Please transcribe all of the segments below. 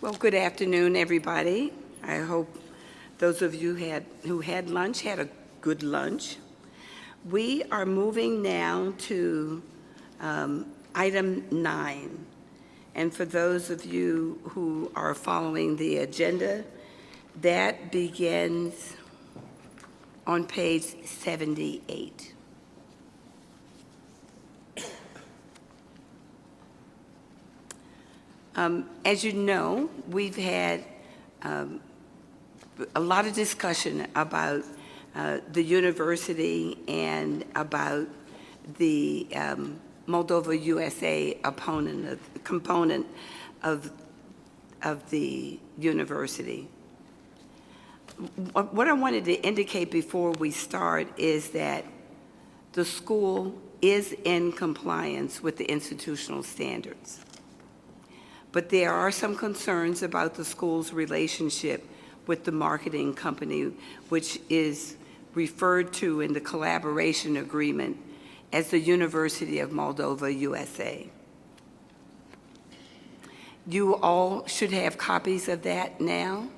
Well, good afternoon, everybody. I hope those of you who had lunch had a good lunch. We are moving now to item 9. And for those of you who are following the agenda, that begins on page 78. As you know, we've had a lot of discussion about the university and about the Moldova USA component of the university. What I wanted to indicate before we start is that the school is in compliance with the institutional standards. But there are some concerns about the school's relationship with the marketing company, which is referred to in the collaboration agreement as the University of Moldova, USA. You all should have copies of that now.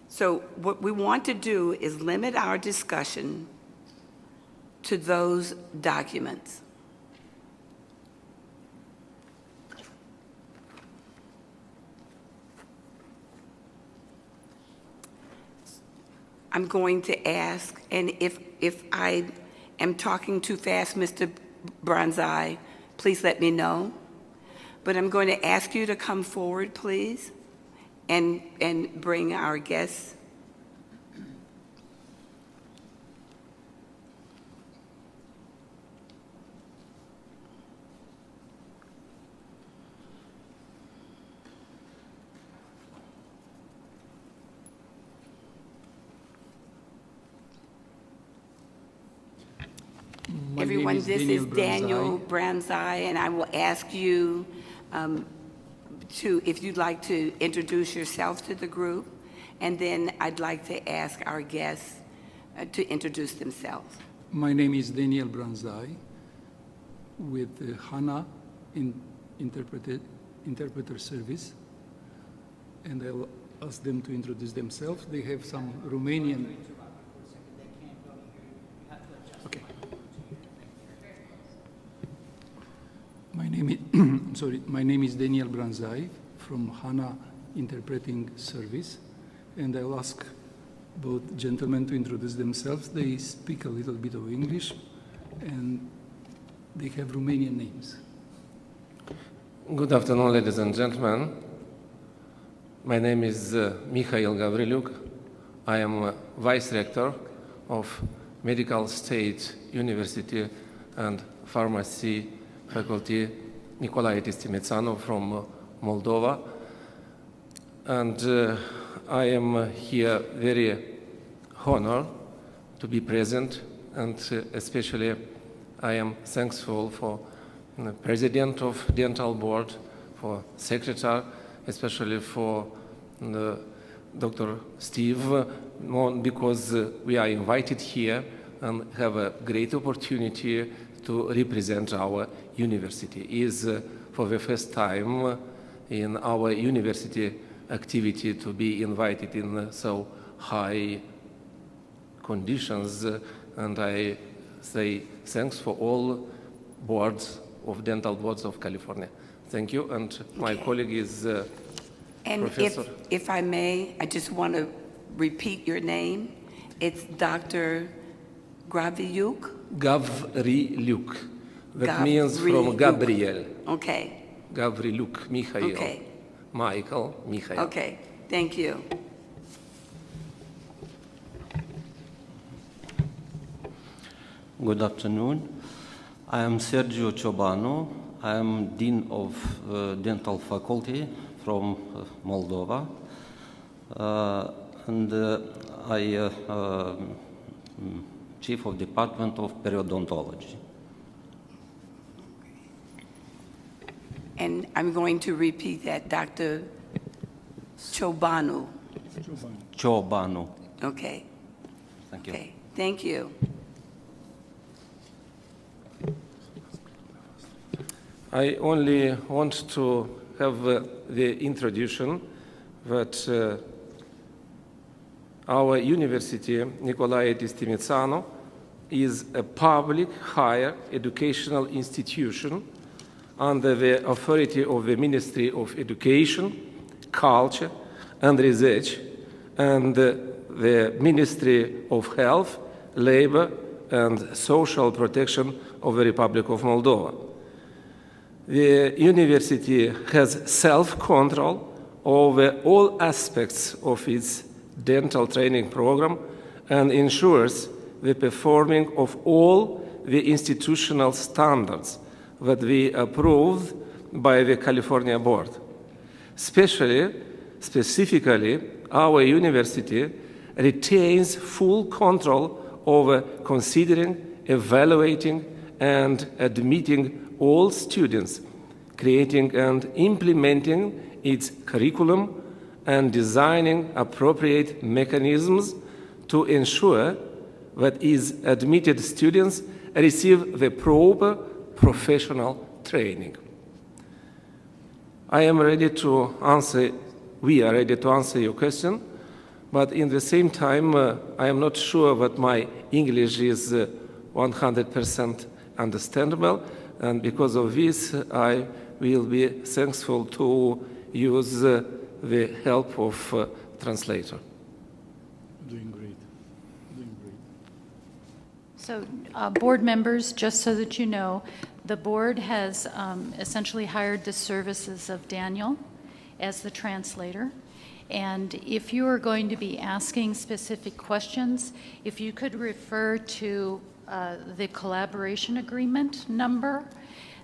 So what we want to do is limit our discussion to those documents. I'm going to ask, and if I am talking too fast, Mr. Bronzai, please let me know. But I'm going to ask you to come forward, please, and bring our guests. Everyone, this is Daniel Branzai, and I will ask you if you'd like to introduce yourself to the group, and then I'd like to ask our guests to introduce themselves. My name is Daniel Branzai with HANA Interpreter Service, and I'll ask them to introduce themselves. They have some Romanian. Okay. My name is Daniel Branzai from HANA Interpreting Service, and I'll ask both gentlemen to introduce themselves. They speak a little bit of English, and they have Romanian names. Good afternoon, ladies and gentlemen. My name is Mihail Gavriliuk. I am Vice Rector of Medical State University and Pharmacy Faculty Nicolae Tistimițanu from Moldova, and I am here very honored to be present, and especially I am thankful for the President of Dental Board, for Secretary, especially for Dr. Steve, because we are invited here and have a great opportunity to represent our university. It is for the first time in our university activity to be invited in so high conditions, and I say thanks for all boards of dental boards of California. Thank you, and my colleague is Professor. If I may, I just want to repeat your name. It's Dr. Gavriliuk. Gavriliuk. That means from Gabriel. Okay. Gavriliuk, Mihail. Okay. Michael, Mihail. Okay, thank you. Good afternoon. I am Sergiu Ciobanu. I am Dean of Dental Faculty from Moldova. And I Chief of Department of Periodontology. And I'm going to repeat that, Dr. Ciobanu. Ciobanu. Okay. Thank you. Okay, thank you. I only want to have the introduction that our university, Nicolae Tistimițanu, is a public higher educational institution under the authority of the Ministry of Education, Culture and Research and the Ministry of Health, Labor and Social Protection of the Republic of Moldova. The university has self-control over all aspects of its dental training program and ensures the performing of all the institutional standards that we approved by the California Board. Specifically, our university retains full control over considering, evaluating, and admitting all students, creating and implementing its curriculum, and designing appropriate mechanisms to ensure that its admitted students receive the proper professional training. We are ready to answer your question, but in the same time, I am not sure that my English is 100% understandable, and because of this, I will be thankful to use the help of translator. Doing great. Doing great. So, board members, just so that you know, the board has essentially hired the services of Daniel as the translator. And if you are going to be asking specific questions, if you could refer to the collaboration agreement number,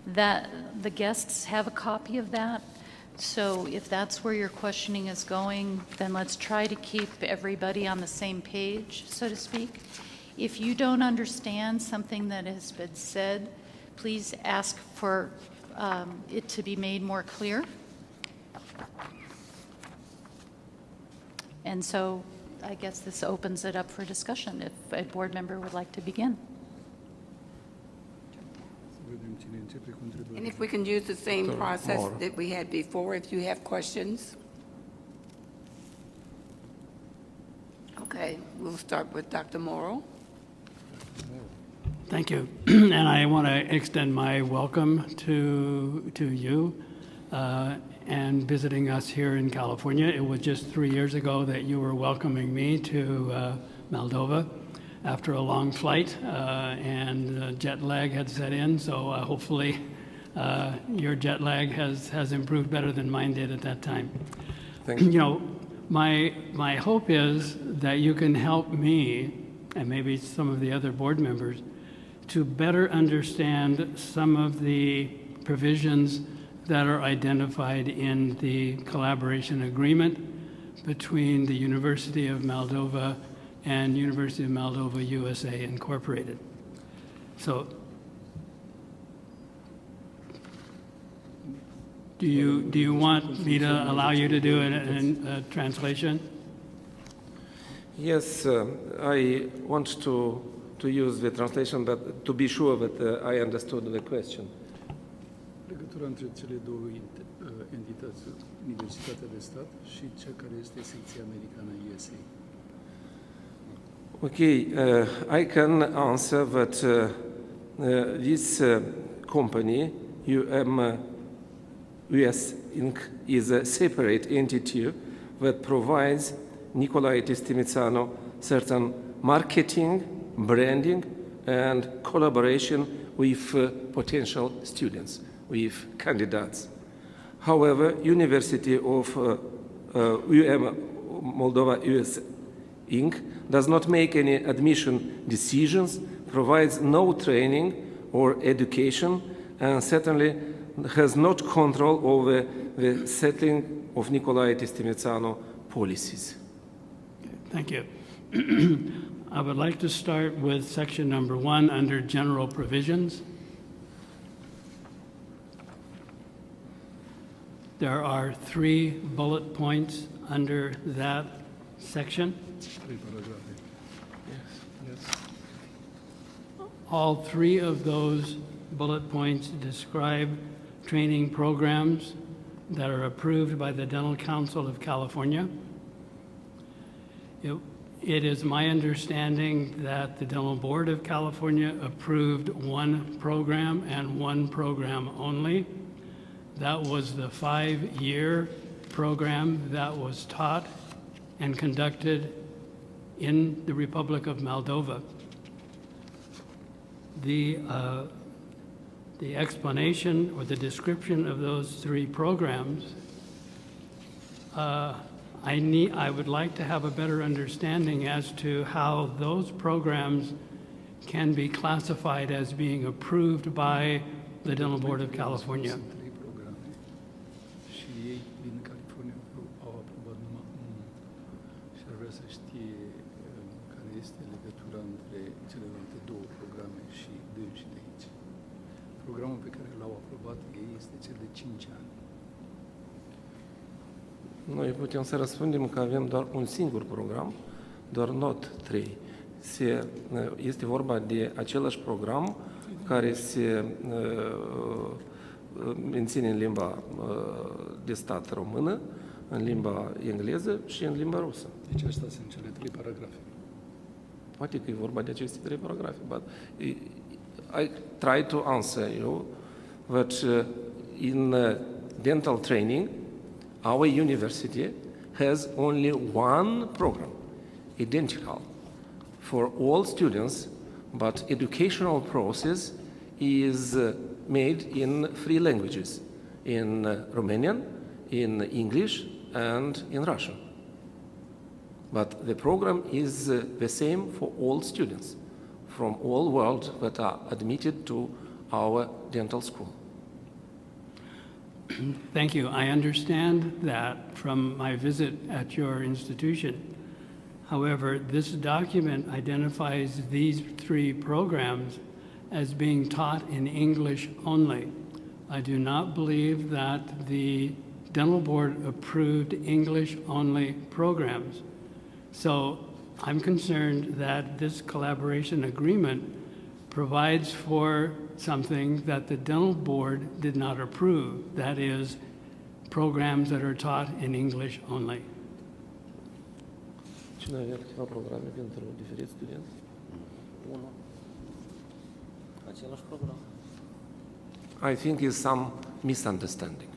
that the guests have a copy of that. So if that's where your questioning is going, then let's try to keep everybody on the same page, so to speak. If you don't understand something that has been said, please ask for it to be made more clear. And so I guess this opens it up for discussion if a board member would like to begin. And if we can use the same process that we had before, if you have questions. Okay, we'll start with Dr. Morrow. Thank you. And I want to extend my welcome to you and visiting us here in California. It was just 3 years ago that you were welcoming me to Moldova after a long flight, and jet lag had set in, so hopefully your jet lag has improved better than mine did at that time. Thank you. You know, my hope is that you can help me, and maybe some of the other board members, to better understand some of the provisions that are identified in the collaboration agreement between the University of Moldova and University of Moldova, USA, Incorporated. So, do you want me to allow you to do a translation? Yes, I want to use the translation, but to be sure that I understood the question. Legătura între cele două entități, Universitatea de Stat și cea care este secția americană USA. Okay, I can answer that this company, US Inc., is a separate entity that provides Nicolae Tistimițanu certain marketing, branding, and collaboration with potential students, with candidates. However, University of Moldova, US Inc. does not make any admission decisions, provides no training or education, and certainly has not control over the settling of Nicolae Tistimițanu policies. Thank you. I would like to start with section number 1 under general provisions. There are 3 bullet points under that section. 3 paragrafe. Yes. All 3 of those bullet points describe training programs that are approved by the Dental Council of California. It is my understanding that the Dental Board of California approved one program and one program only. That was the 5-year program that was taught and conducted in the Republic of Moldova. The explanation or the description of those 3 programs, I would like to have a better understanding as to how those programs can be classified as being approved by the Dental Board of California. Sunt 3 programe și ei din California au aprobat numai unul. Și ar vrea să știe care este legătura între celelalte 2 programe și dânsii de aici. Programul pe care l-au aprobat ei este cel de 5 ani. Noi putem să răspundem că avem doar un singur program, doar not 3. Este vorba de același program care se menține în limba de stat română, în limba engleză și în limba rusă. Deci astea sunt cele 3 paragrafe. Poate că e vorba de aceste 3 paragrafe, but I try to answer you that in dental training, our university has only one program, identical for all students, but educational process is made in 3 languages, in Romanian, in English, and in Russian. But the program is the same for all students from all world that are admitted to our dental school. Thank you. I understand that from my visit at your institution. However, this document identifies these 3 programs as being taught in English only. I do not believe that the Dental Board approved English-only programs. So I'm concerned that this collaboration agreement provides for something that the Dental Board did not approve, that is, programs that are taught in English only. Cine avea câteva programe pentru diferiți studenți? Unul. Același program. I think is some misunderstanding.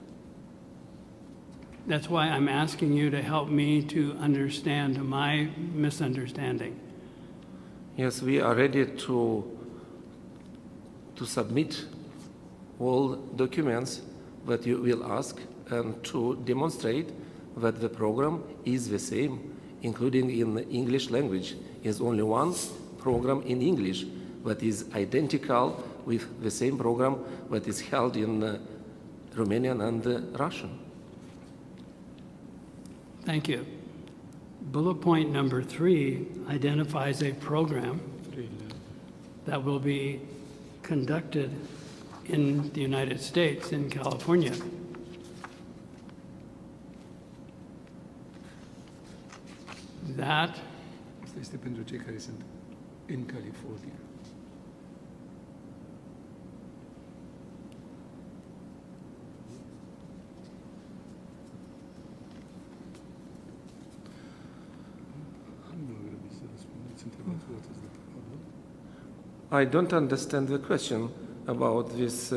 That's why I'm asking you to help me to understand my misunderstanding. Yes, we are ready to submit all documents that you will ask and to demonstrate that the program is the same, including in the English language. Is only one program in English that is identical with the same program that is held in Romanian and Russian. Thank you. Bullet point number 3 identifies a program that will be conducted in the United States, in California. That Asta este pentru cei care sunt în California. I don't understand the question about this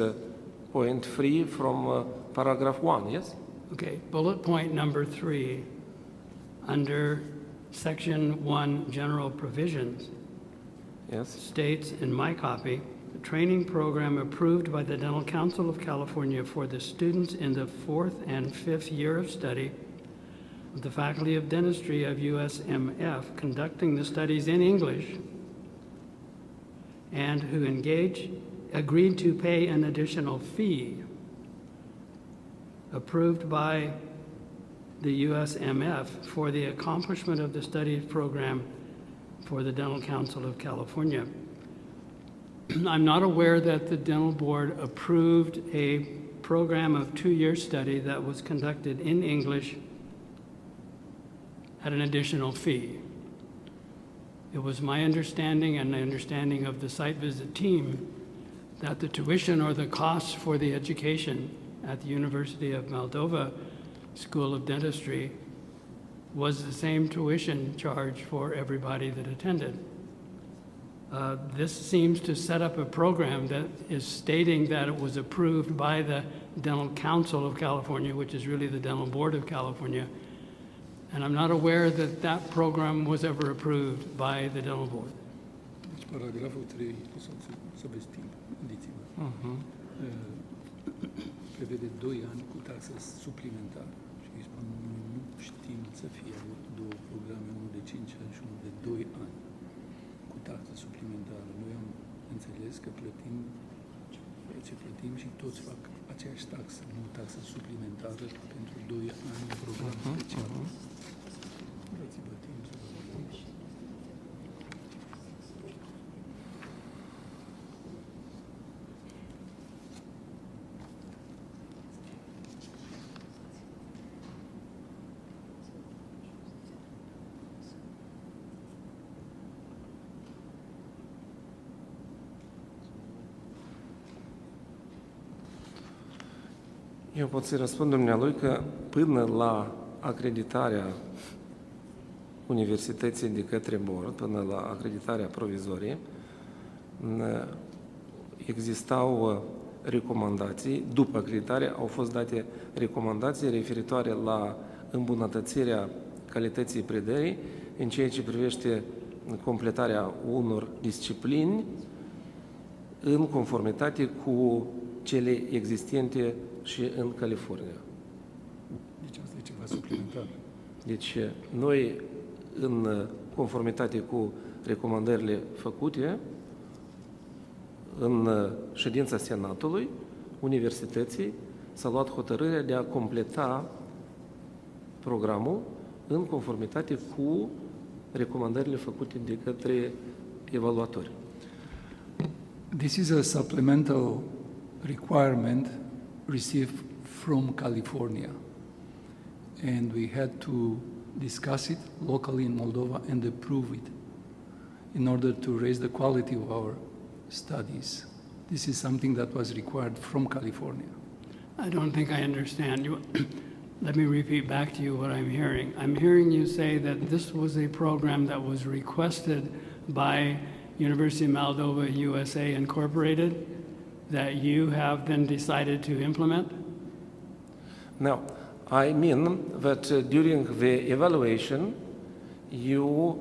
point 3 from paragraph 1, yes? Okay, bullet point number 3, under section 1, general provisions, Yes. states in my copy, the training program approved by the Dental Council of California for the students in the 4th and 5th year of study of the Faculty of Dentistry of USMF conducting the studies in English and who agreed to pay an additional fee approved by the USMF for the accomplishment of the studies program for the Dental Council of California. I'm not aware that the Dental Board approved a program of 2-year study that was conducted in English at an additional fee. It was my understanding and the understanding of the site visit team that the tuition or the costs for the education at the University of Moldova School of Dentistry was the same tuition charge for everybody that attended. This seems to set up a program that is stating that it was approved by the Dental Council of California, which is really the Dental Board of California. And I'm not aware that that program was ever approved by the Dental Board. Deci paragraful 3, o să vezi timp, gândiți-vă. Prevede 2 ani cu taxă suplimentară. Și îi spun, noi nu știm să fie avut 2 programe, unul de 5 ani și unul de 2 ani, cu taxă suplimentară. Noi am înțeles că plătim ce plătim și toți fac aceeași taxă, nu taxă suplimentară pentru 2 ani de program special. Dați-vă timp să vă vorbiți. Eu pot să-i răspund dumnealui că până la acreditarea universității de către board, până la acreditarea provizorie, existau recomandații, după acreditare au fost date recomandații referitoare la îmbunătățirea calității predării în ceea ce privește completarea unor disciplini în conformitate cu cele existente și în California. Deci asta e ceva suplimentar. Deci noi, în conformitate cu recomandările făcute, în ședința Senatului, Universității, s-a luat hotărârea de a completa programul în conformitate cu recomandările făcute de către evaluatori. This is a supplemental requirement received from California, and we had to discuss it locally in Moldova and approve it in order to raise the quality of our studies. This is something that was required from California. I don't think I understand you. Let me repeat back to you what I'm hearing. I'm hearing you say that this was a program that was requested by University of Moldova USA Incorporated that you have then decided to implement? Now, I mean that during the evaluation, you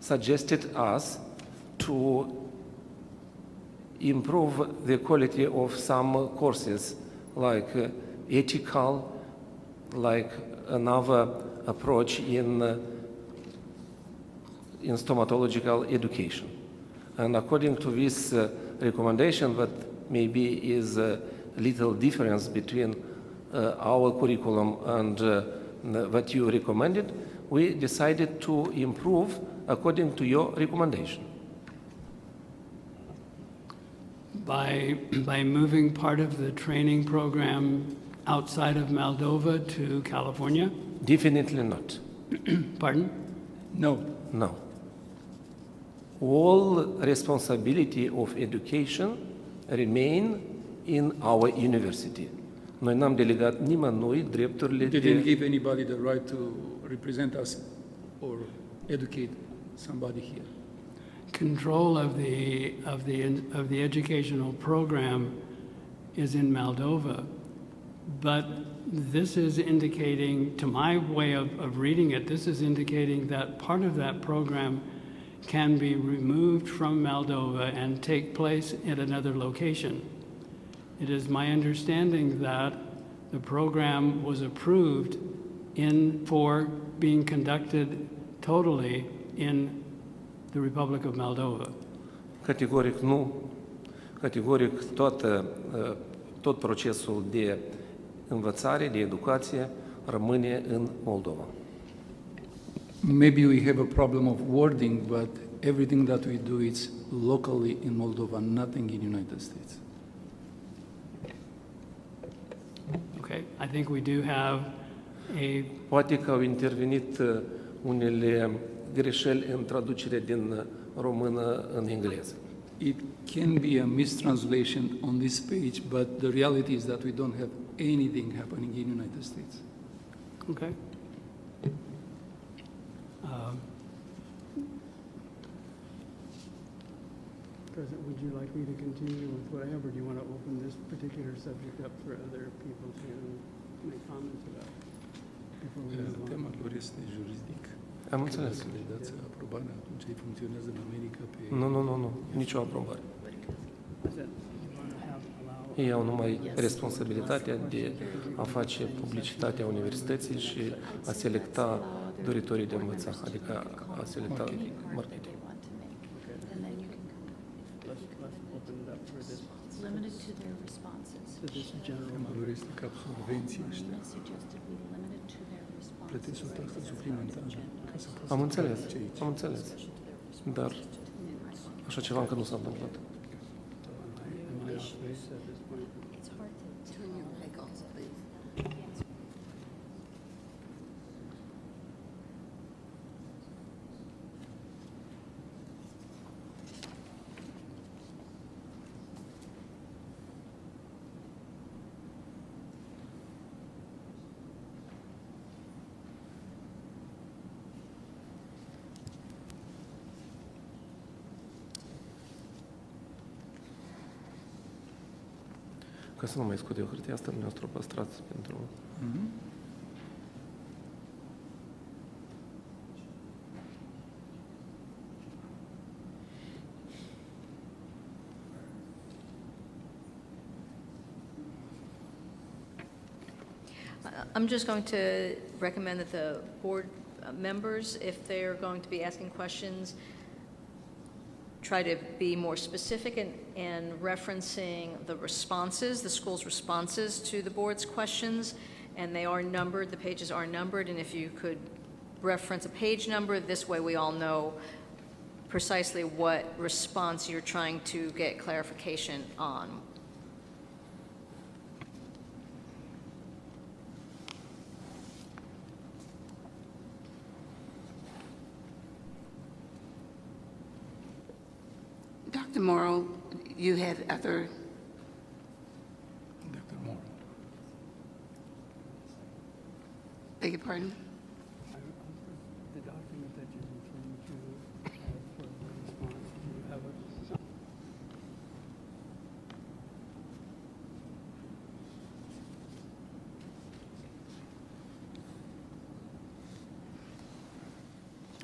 suggested us to improve the quality of some courses, like ethical, like another approach in stomatological education. And according to this recommendation, that maybe is a little difference between our curriculum and what you recommended, we decided to improve according to your recommendation. By moving part of the training program outside of Moldova to California? Definitely not. Pardon? No. No. All responsibility of education remain in our university. Noi n-am delegat nimănui drepturile We didn't de... give anybody the right to represent us or educate somebody here. Control of the educational program is in Moldova, but this is indicating, to my way of reading it, this is indicating that part of that program can be removed from Moldova and take place at another location. It is my understanding that the program was approved for being conducted totally in the Republic of Moldova. Categoric nu. Categoric tot procesul de învățare, de educație rămâne în Moldova. Maybe we have a problem of wording, but everything that we do is locally in Moldova, nothing in United States. Okay, I think we do have a Poate că au intervenit unele greșeli în traducere din română în engleză. it can be a mistranslation on this page, but the reality is that we don't have anything happening in the United States. Okay. President, would you like me to continue with what I have, or do you want to open this particular subject up for other people to make comments about? Before we move on? Tema lor este juridic. Am înțeles. Dacă le dați aprobarea, atunci ei funcționează în America pe... Nu, nicio aprobare. Is that you want to have allow? Ei au numai responsabilitatea de a face publicitatea universității și a selecta doritorii de învăța, adică a selecta marketing. And then you can Let's open it up for this, limited to their responses. to this general. Tema lor este ca absolvenții ăștia. I suggested we limit it to their responses. Plătesc o taxă suplimentară ca să poată Am să înțeles, facă ce aici. am înțeles. Dar așa ceva încă nu s-a întâmplat. Am I off base at this point? It's hard to turn your mic off, please. Ca să nu mai scot eu hârtia asta, dumneavoastră o păstrați pentru... I'm just going to recommend that the board members, if they're going to be asking questions, try to be more specific in referencing the responses, the school's responses to the board's questions, and they are numbered, the pages are numbered, and if you could reference a page number, this way we all know precisely what response you're trying to get clarification on. Dr. Morrow, you had other, Dr. Moore. beg your pardon? The document that you're referring to for the response, do you have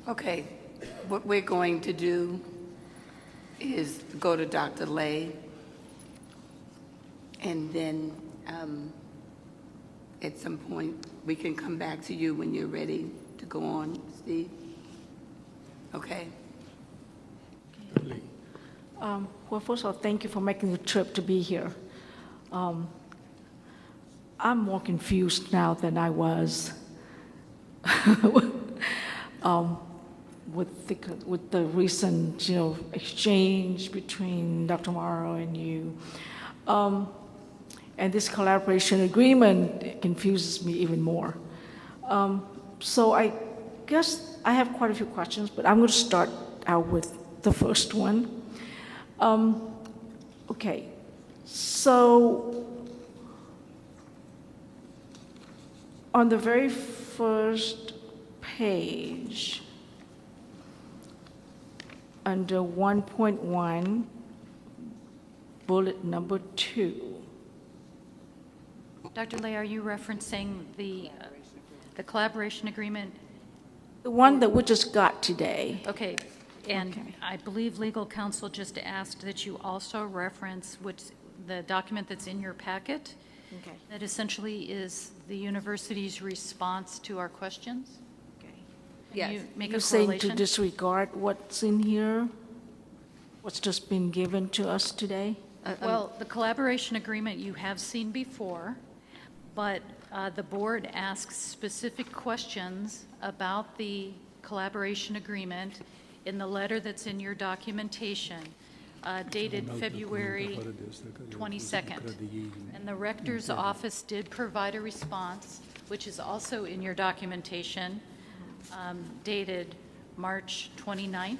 a? Okay, what we're going to do is go to Dr. Lay, and then at some point, we can come back to you when you're ready to go on, Steve? Okay? Well, first of all, thank you for making the trip to be here. I'm more confused now than I was with the recent, exchange between Dr. Morrow and you. And this collaboration agreement confuses me even more. So I guess I have quite a few questions, but I'm going to start out with the first one. Okay, so on the very first page, under 1.1, bullet number 2. Dr. Lay, are you referencing the collaboration agreement? The one that we just got today. Okay, and Okay. I believe legal counsel just asked that you also reference the document that's in your packet. Okay. That essentially is the university's response to our questions. Okay. Can Yes. you make You're a saying to correlation? disregard what's in here? What's just been given to us today? Well, the collaboration agreement you have seen before, but the board asks specific questions about the collaboration agreement in the letter that's in your documentation, dated February 22nd. And the rector's office did provide a response, which is also in your documentation, dated March 29th.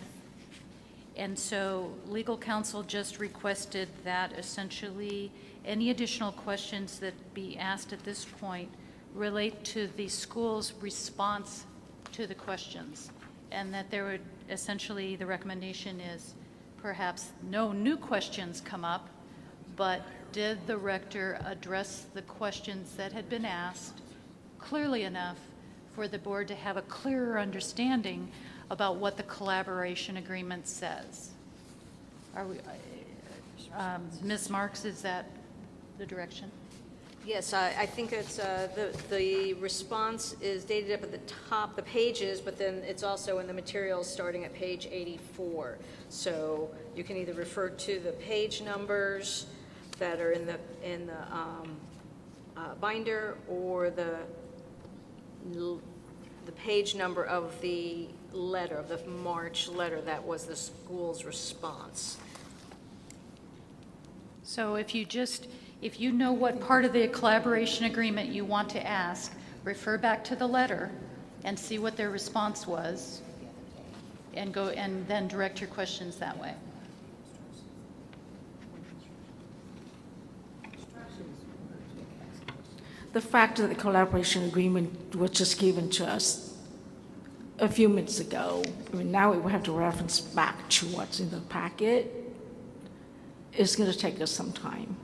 And so legal counsel just requested that essentially any additional questions that be asked at this point relate to the school's response to the questions. And that there would, essentially, the recommendation is perhaps no new questions come up, but did the rector address the questions that had been asked clearly enough for the board to have a clearer understanding about what the collaboration agreement says? Are we, Ms. Marks, is that the direction? Yes, I think it's, the response is dated up at the top, the pages, but then it's also in the materials starting at page 84. So you can either refer to the page numbers that are in the binder, or the page number of the letter, of the March letter that was the school's response. So if you know what part of the collaboration agreement you want to ask, refer back to the letter and see what their response was, and go, and then direct your questions that way. The fact that the collaboration agreement was just given to us a few minutes ago, I mean, now we will have to reference back to what's in the packet. It's going to take us some time,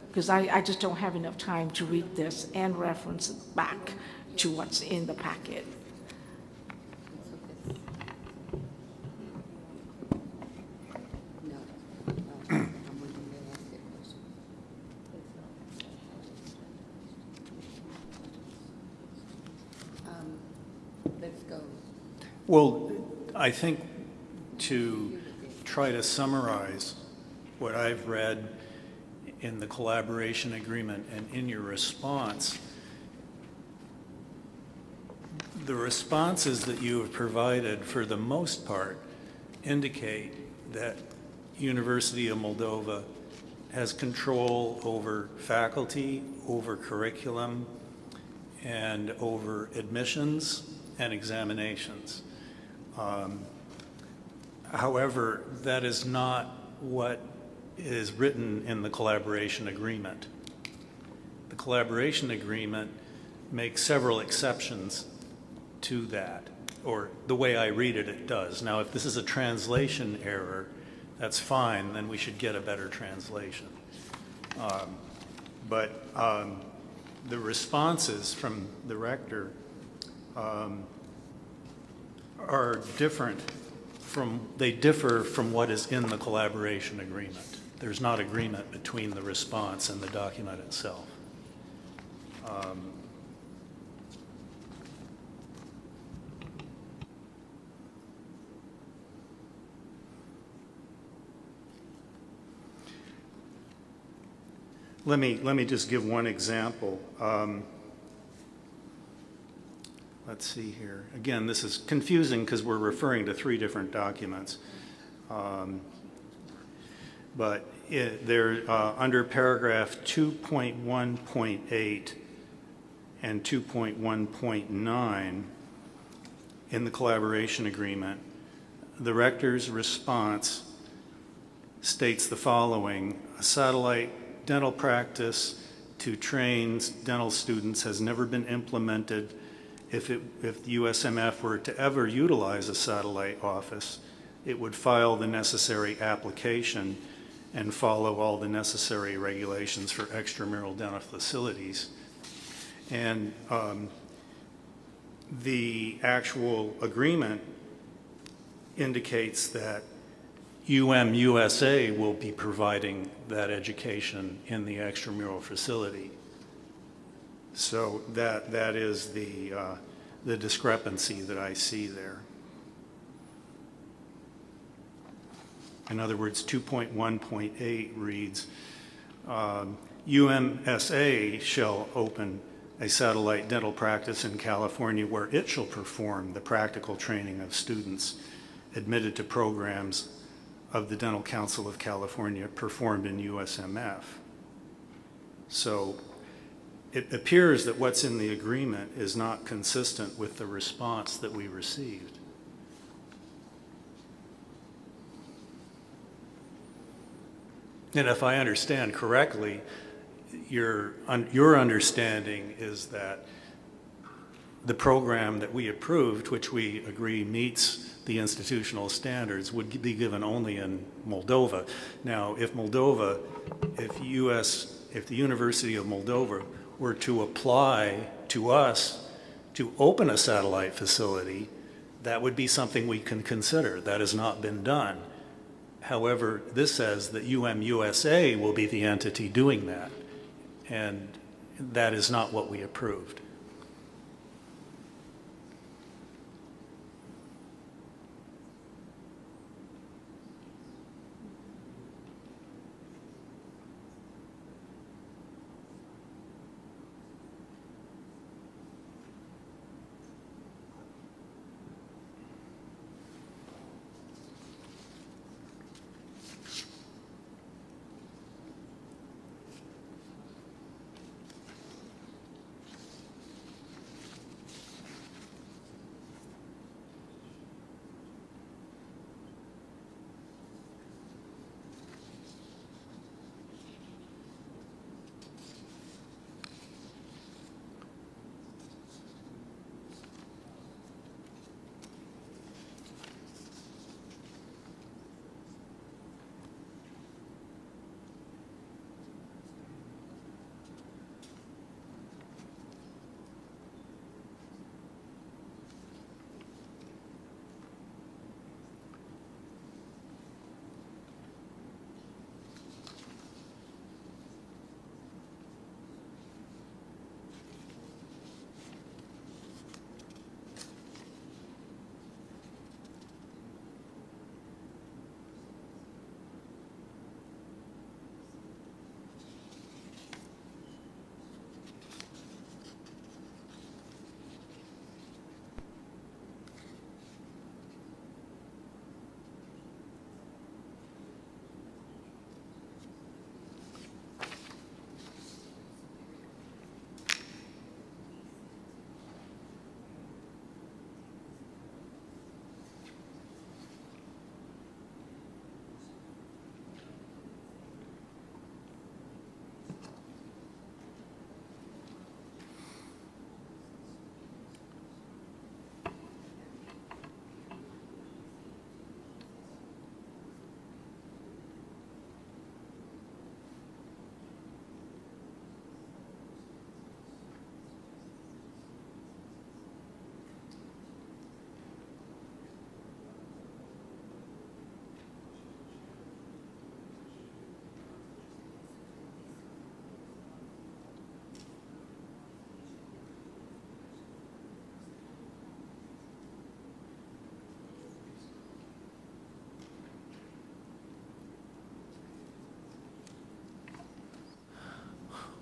because I just don't have enough time to read this and reference it back to what's in the packet. Well, I think to try to summarize what I've read in the collaboration agreement and in your response, the responses that you have provided for the most part indicate that University of Moldova has control over faculty, over curriculum, and over admissions and examinations. However, that is not what is written in the collaboration agreement. The collaboration agreement makes several exceptions to that, or the way I read it, it does. Now, if this is a translation error, that's fine, then we should get a better translation. But the responses from the rector are different they differ from what is in the collaboration agreement. There's not agreement between the response and the document itself. Let me just give one example. Let's see here. Again, this is confusing because we're referring to three different documents. But they're under paragraph 2.1.8 and 2.1.9 in the collaboration agreement, the rector's response states the following: a satellite dental practice to train dental students has never been implemented. If the USMF were to ever utilize a satellite office, it would file the necessary application and follow all the necessary regulations for extramural dental facilities. And the actual agreement indicates that USA will be providing that education in the extramural facility. So that is the discrepancy that I see there. In other words, 2.1.8 reads, UMSA shall open a satellite dental practice in California where it shall perform the practical training of students admitted to programs of the Dental Council of California performed in USMF. So it appears that what's in the agreement is not consistent with the response that we received. And if I understand correctly, your understanding is that the program that we approved, which we agree meets the institutional standards, would be given only in Moldova. Now, if the University of Moldova were to apply to us to open a satellite facility, that would be something we can consider. That has not been done. However, this says that USA will be the entity doing that, and that is not what we approved.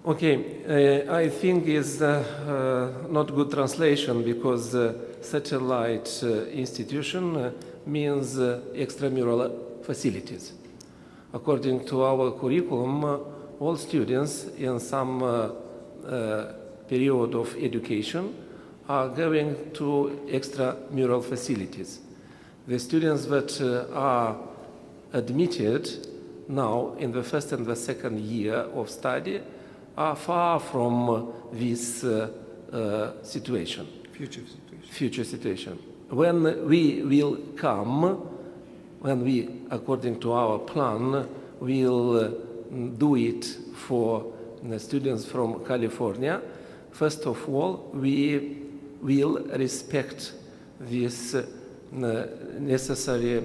Okay, I think is not good translation because satellite institution means extramural facilities. According to our curriculum, all students in some period of education are going to extramural facilities. The students that are admitted now in the first and the second year of study are far from this situation. Future situation. When we will come, when we, according to our plan, will do it for the students from California, first of all, we will respect these necessary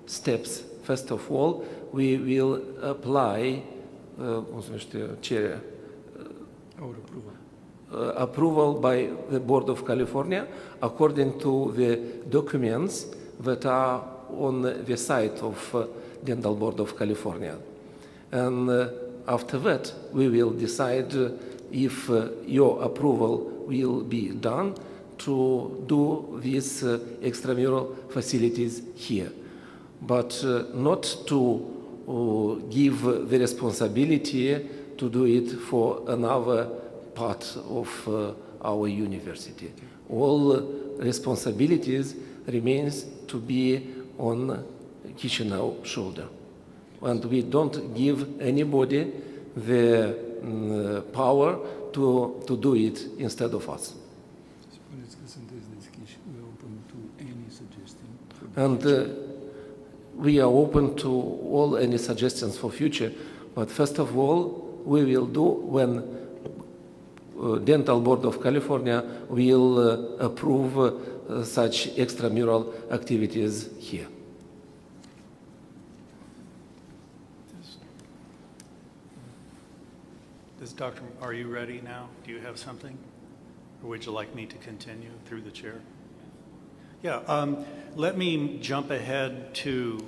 steps. First of all, we will apply approval by the Board of California according to the documents that are on the site of Dental Board of California. And after that, we will decide if your approval will be done to do these extramural facilities here. But not to give the responsibility to do it for another part of our university. All responsibilities remains to be on Chisinau shoulder. and we don't give anybody the power to do it instead of us. Spuneți că sunteți deschiși, we're open to any suggestion. And we are open to all any suggestions for future, but first of all, we will do when Dental Board of California will approve such extramural activities here. Are you ready now? Do you have something? Or would you like me to continue through the chair? Yeah, let me jump ahead to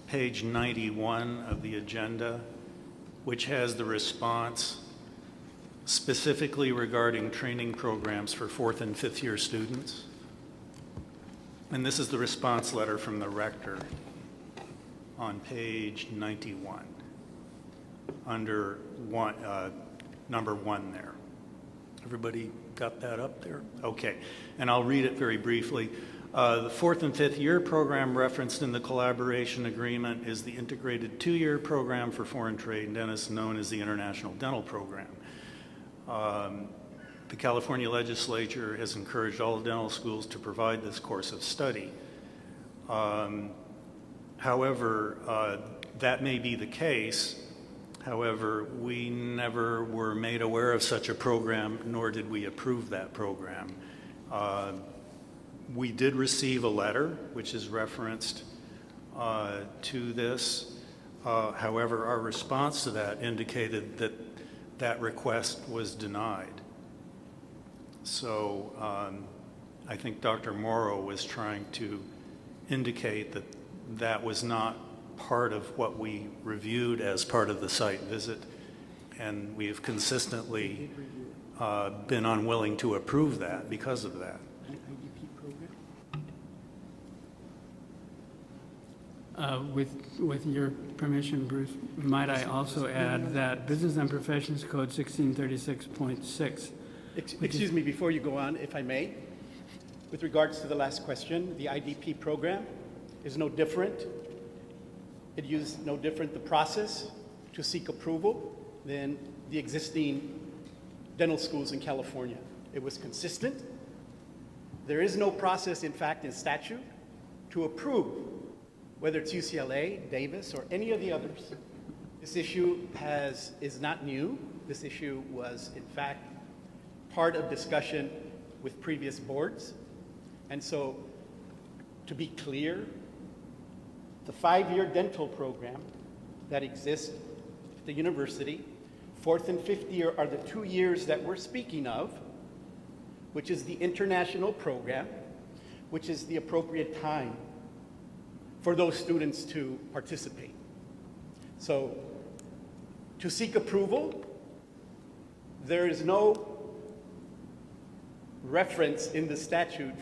page 91 of the agenda, which has the response specifically regarding training programs for 4th and 5th year students. And this is the response letter from the rector on page 91, under number 1 there. Everybody got that up there? Okay, and I'll read it very briefly. The 4th and 5th year program referenced in the collaboration agreement is the integrated 2-year program for foreign trade dentists known as the International Dental Program. The California legislature has encouraged all dental schools to provide this course of study. However, that may be the case. However, we never were made aware of such a program, nor did we approve that program. We did receive a letter, which is referenced to this. However, our response to that indicated that that request was denied. So I think Dr. Morrow was trying to indicate that that was not part of what we reviewed as part of the site visit, and we have consistently been unwilling to approve that because of that. With your permission, Bruce, might I also add that Business and Professions Code 1636.6. Excuse me, before you go on, if I may, with regards to the last question, the IDP program is no different. It used no different the process to seek approval than the existing dental schools in California. It was consistent. There is no process, in fact, in statute to approve, whether it's UCLA, Davis, or any of the others. This issue is not new. This issue was, in fact, part of discussion with previous boards. And so, to be clear, the 5-year dental program that exists at the university, 4th and 5th year are the 2 years that we're speaking of, which is the international program, which is the appropriate time for those students to participate. So, to seek approval, there is no reference in the statute.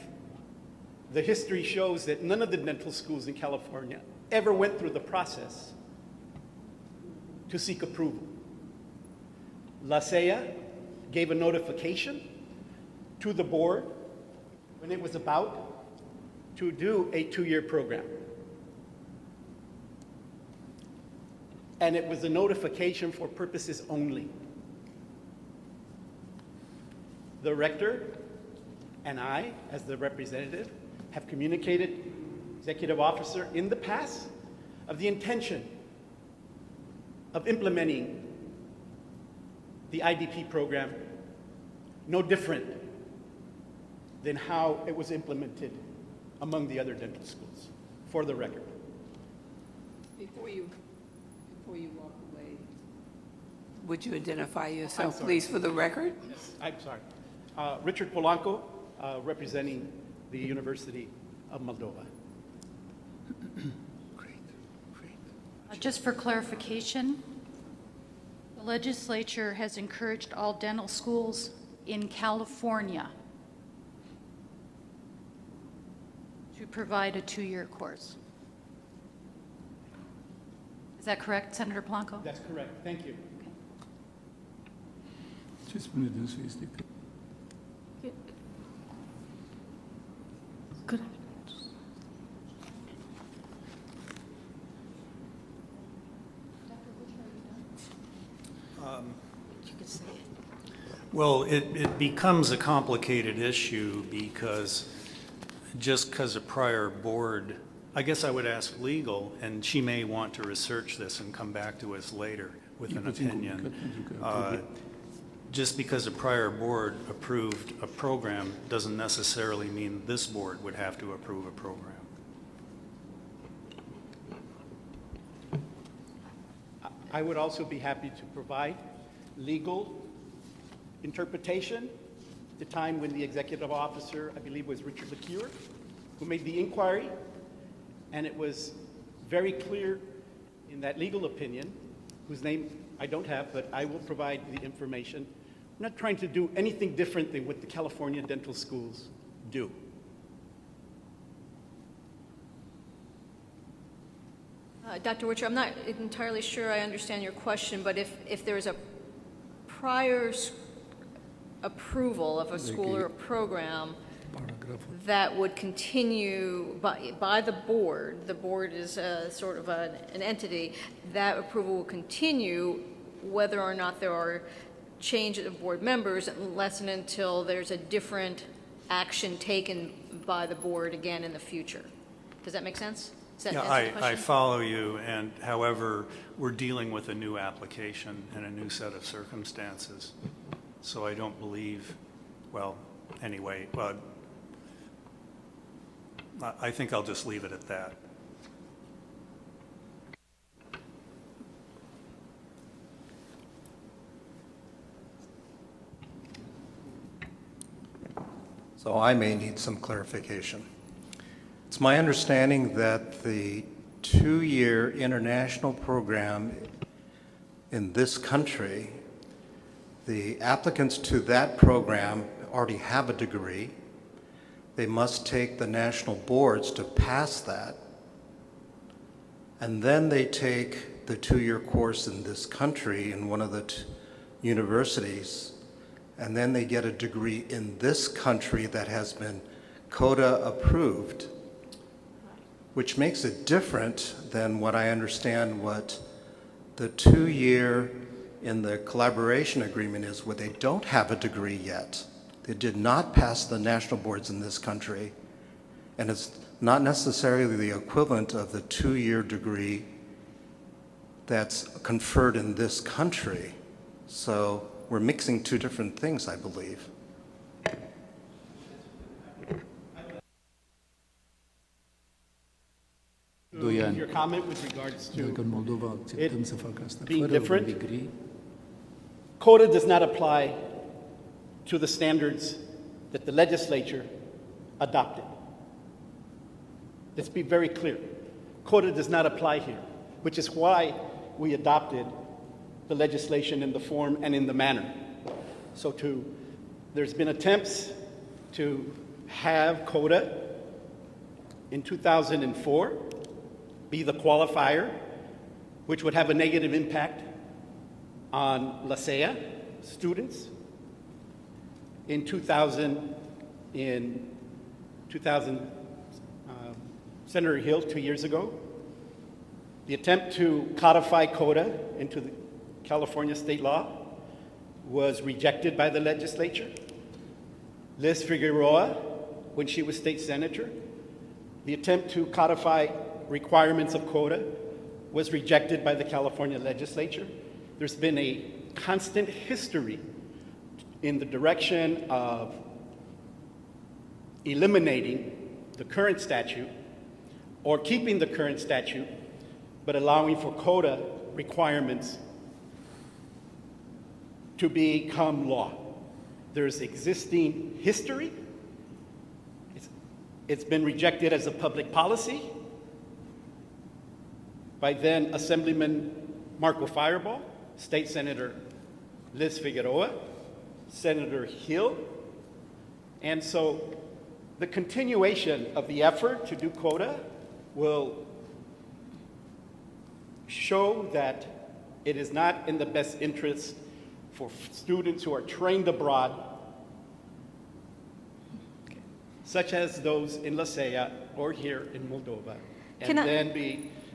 The history shows that none of the dental schools in California ever went through the process to seek approval. La CEA gave a notification to the board when it was about to do a 2-year program. And it was a notification for purposes only. The rector and I, as the representative, have communicated executive officer in the past of the intention of implementing the IDP program no different than how it was implemented among the other dental schools, for the record. Before you walk away, would you identify yourself, please, for the record? Yes, I'm sorry. Richard Polanco, representing the University of Moldova. Just for clarification, the legislature has encouraged all dental schools in California to provide a 2-year course. Is that correct, Senator Polanco? That's correct. Thank you. Ce spune dânsul este că Good. Well, it becomes a complicated issue because just because a prior board, I guess I would ask legal, and she may want to research this and come back to us later with an opinion. Just because a prior board approved a program doesn't necessarily mean this board would have to approve a program. I would also be happy to provide legal interpretation. The time when the executive officer, I believe, was Richard LeCure, who made the inquiry, and it was very clear in that legal opinion, whose name I don't have, but I will provide the information. I'm not trying to do anything different than what the California dental schools do. Dr. Witcher, I'm not entirely sure I understand your question, but if there's a prior approval of a school or a program that would continue by the board is sort of an entity, that approval will continue whether or not there are changes of board members unless and until there's a different action taken by the board again in the future. Does that make sense? Does that answer the question? I follow you, and however, we're dealing with a new application and a new set of circumstances. So I don't believe, well, anyway, I think I'll just leave it at that. So I may need some clarification. It's my understanding that the 2-year international program in this country, the applicants to that program already have a degree. They must take the national boards to pass that. And then they take the 2-year course in this country in one of the universities. And then they get a degree in this country that has been CODA approved, which makes it different than what I understand what the 2-year in the collaboration agreement is, where they don't have a degree yet. They did not pass the national boards in this country, and it's not necessarily the equivalent of the 2-year degree that's conferred in this country. So we're mixing two different things, I believe. Your comment with regards to Moldova it acceptanța fac asta being fără un different? degree. CODA does not apply to the standards that the legislature adopted. Let's be very clear. CODA does not apply here, which is why we adopted the legislation in the form and in the manner. So there's been attempts to have CODA in 2004 be the qualifier, which would have a negative impact on La Salle students. In 2000, Senator Hill, 2 years ago, the attempt to codify CODA into the California state law was rejected by the legislature. Liz Figueroa, when she was state senator, the attempt to codify requirements of CODA was rejected by the California legislature. There's been a constant history in the direction of eliminating the current statute or keeping the current statute, but allowing for CODA requirements to become law. There's existing history. It's been rejected as a public policy by then Assemblyman Marco Fireball, State Senator Liz Figueroa, Senator Hill. And so the continuation of the effort to do CODA will show that it is not in the best interest for students who are trained abroad, such as those in La Salle or here in Moldova, and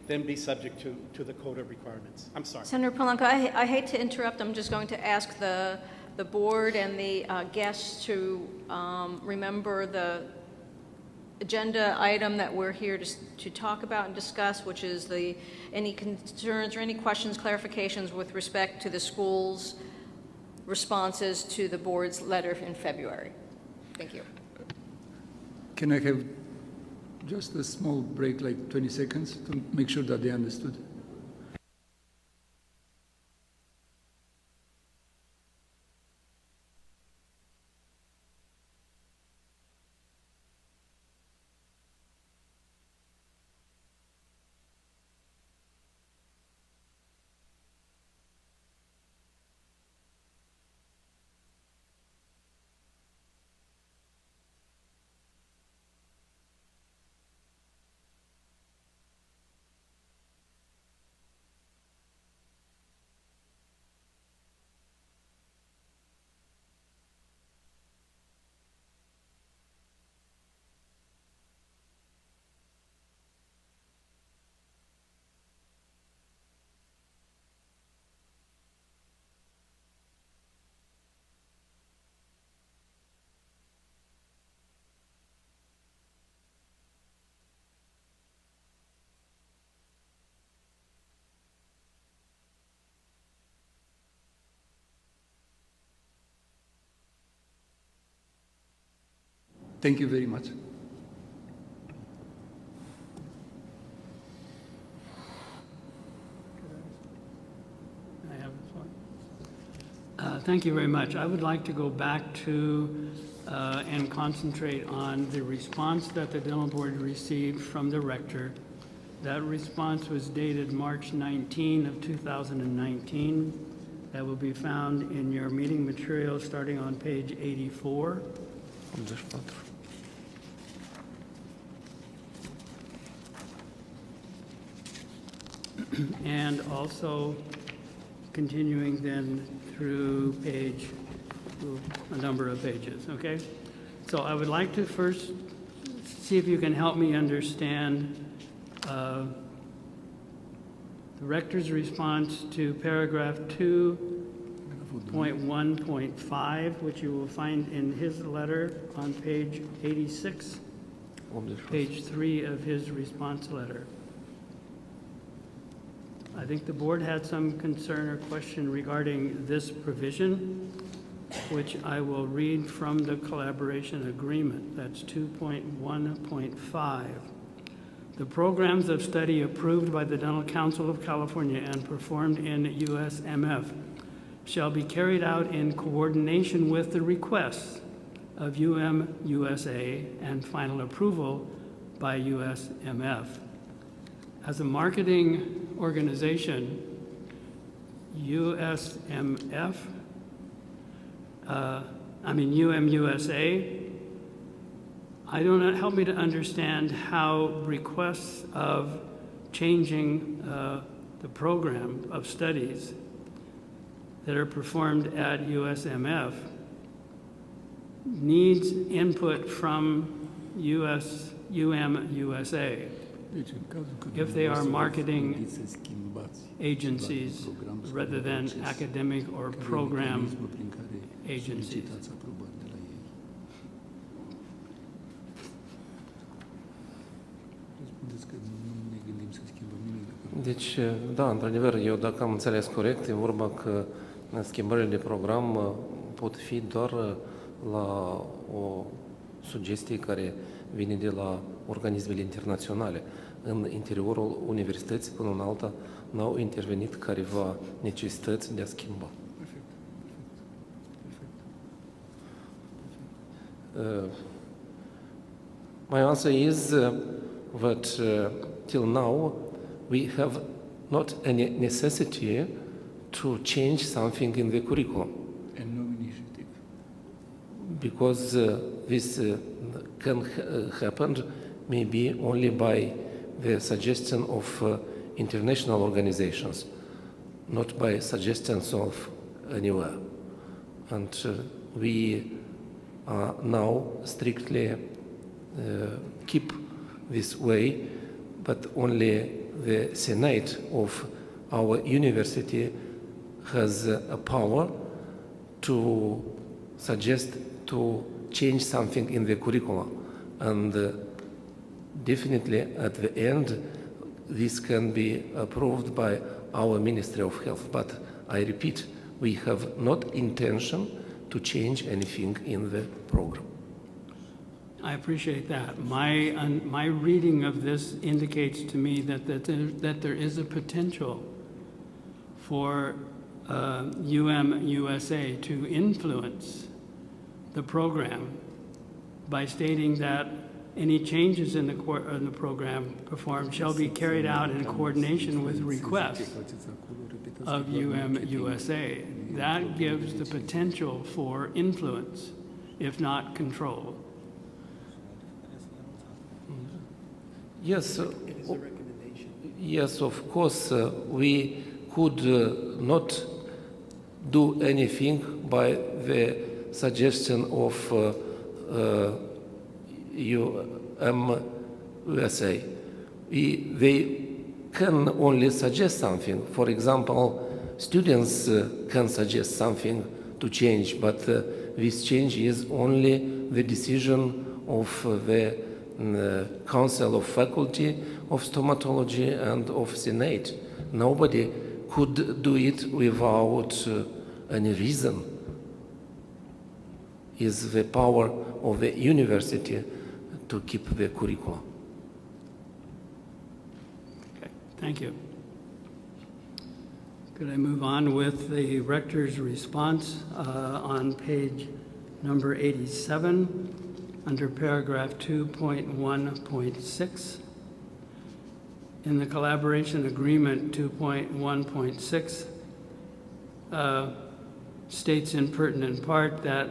then be subject to the CODA requirements. I'm sorry. Senator Polanco, I hate to interrupt. I'm just going to ask the the board and the guests to remember the agenda item that we're here to talk about and discuss, which is any concerns or any questions, clarifications with respect to the school's responses to the board's letter in February. Thank you. Can I have just a small break, like 20 seconds, to make sure that they understood? Thank you very much. I have this one. Thank you very much. I would like to go back to and concentrate on the response that the dental board received from the rector. That response was dated March 19 of 2019. That will be found in your meeting materials starting on page 84. And also continuing then through a number of pages, okay? So I would like to first see if you can help me understand the rector's response to paragraph 2.1.5, which you will find in his letter on page 86, page 3 of his response letter. I think the board had some concern or question regarding this provision, which I will read from the collaboration agreement. That's 2.1.5. The programs of study approved by the Dental Council of California and performed in USMF shall be carried out in coordination with the requests of USA and final approval by USMF. As a marketing organization, UMUSA, help me to understand how requests of changing the program of studies that are performed at USMF needs input from UMUSA. If they are marketing agencies rather than academic or program agencies. Deci, da, într-adevăr, eu dacă am înțeles corect, e vorba că schimbările de program pot fi doar la o sugestie care vine de la organismele internaționale. În interiorul universității, până în alta, n-au intervenit careva necesități de a schimba. My answer is that till now we have not any necessity to change something in the curriculum. And no initiative. Because this can happen maybe only by the suggestion of international organizations, not by suggestions of anywhere. And we now strictly keep this way, but only the Senate of our university has a power to suggest to change something in the curricula. And definitely at the end, this can be approved by our Ministry of Health. But I repeat, we have not intention to change anything in the program. I appreciate that. My reading of this indicates to me that there is a potential for USA to influence the program by stating that any changes in the program performed shall be carried out in coordination with requests of USA. That gives the potential for influence, if not control. Yes, It is a recommendation. yes, of course, we could not do anything by the suggestion of USA. They can only suggest something. For example, students can suggest something to change, but this change is only the decision of the Council of Faculty of Stomatology and of Senate. Nobody could do it without any reason. It's the power of the university to keep the curriculum. Okay, thank you. Could I move on with the Rector's Response on page number 87 under paragraph 2.1.6? In the collaboration agreement 2.1.6 states in pertinent part that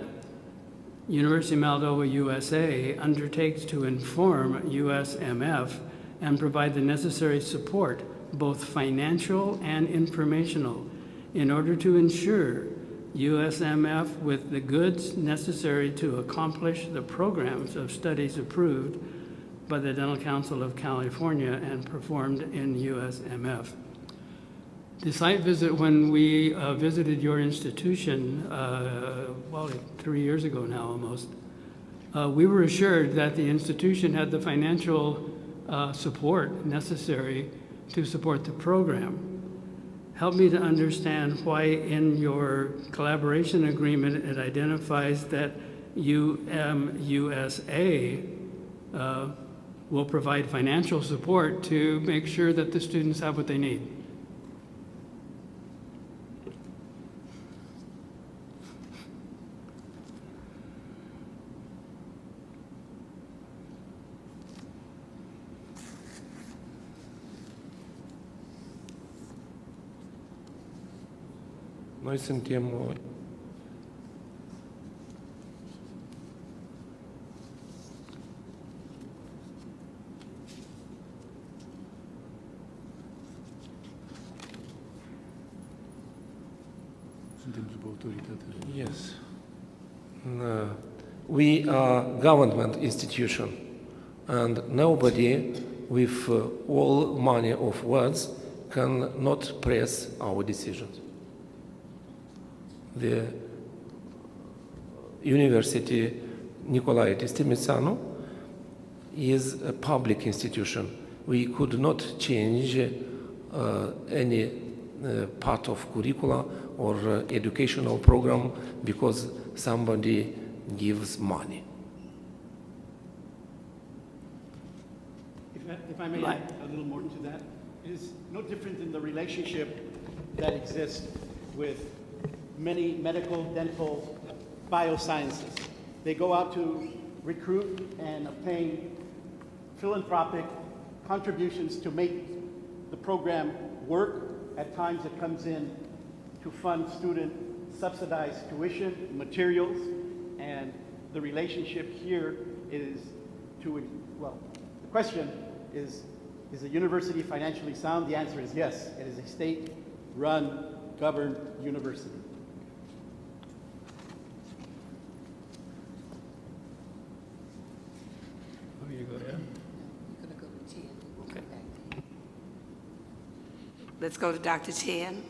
University of Moldova USA undertakes to inform USMF and provide the necessary support, both financial and informational, in order to ensure USMF with the goods necessary to accomplish the programs of studies approved by the Dental Council of California and performed in USMF. The site visit, when we visited your institution, 3 years ago now almost, we were assured that the institution had the financial support necessary to support the program. Help me to understand why in your collaboration agreement it identifies that UMUSA will provide financial support to make sure that the students have what they need. Noi suntem Yes. We are government institution, and nobody with all money of words can not press our decisions. The University Nicolae Tistimițanu is a public institution. We could not change any part of curricula or educational program because somebody gives money. If I may add a little more to that, it is no different than the relationship that exists with many medical, dental, biosciences. They go out to recruit and obtain philanthropic contributions to make the program work. At times it comes in to fund student subsidized tuition, materials, and the relationship here is to, well, the question is the university financially sound? The answer is yes. It is a state-run, governed university. Oh, you go ahead. Okay. Let's go to Dr. Chen.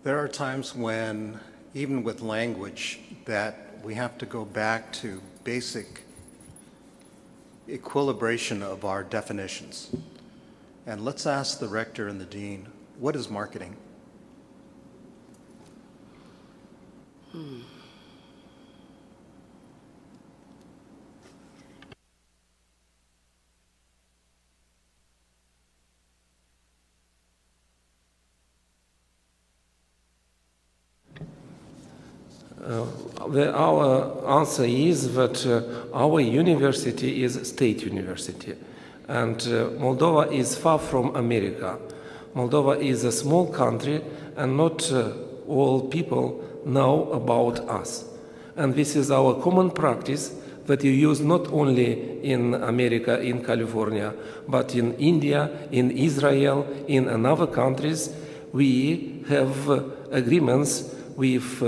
There are times when, even with language, that we have to go back to basic equilibration of our definitions. And let's ask the rector and the dean, what is marketing? Our answer is that our university is a state university, and Moldova is far from America. Moldova is a small country, and not all people know about us. And this is our common practice that you use not only in America, in California, but in India, in Israel, in other countries. We have agreements with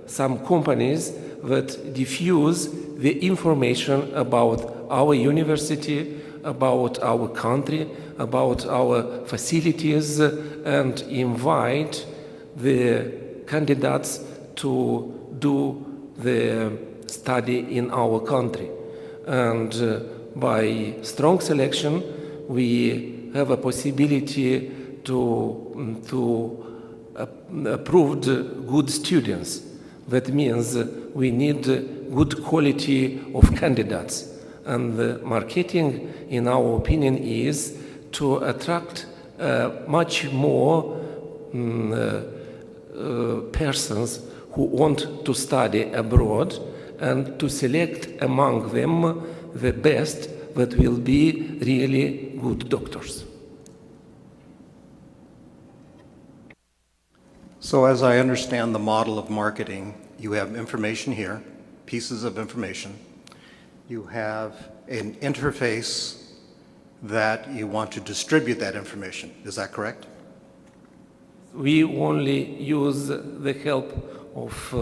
some companies that diffuse the information about our university, about our country, about our facilities, and invite the candidates to do the study in our country. And by strong selection, we have a possibility to approve good students. That means we need good quality of candidates. And the marketing, in our opinion, is to attract much more persons who want to study abroad and to select among them the best that will be really good doctors. So as I understand the model of marketing, you have information here, pieces of information. You have an interface that you want to distribute that information. Is that correct? We only use the help of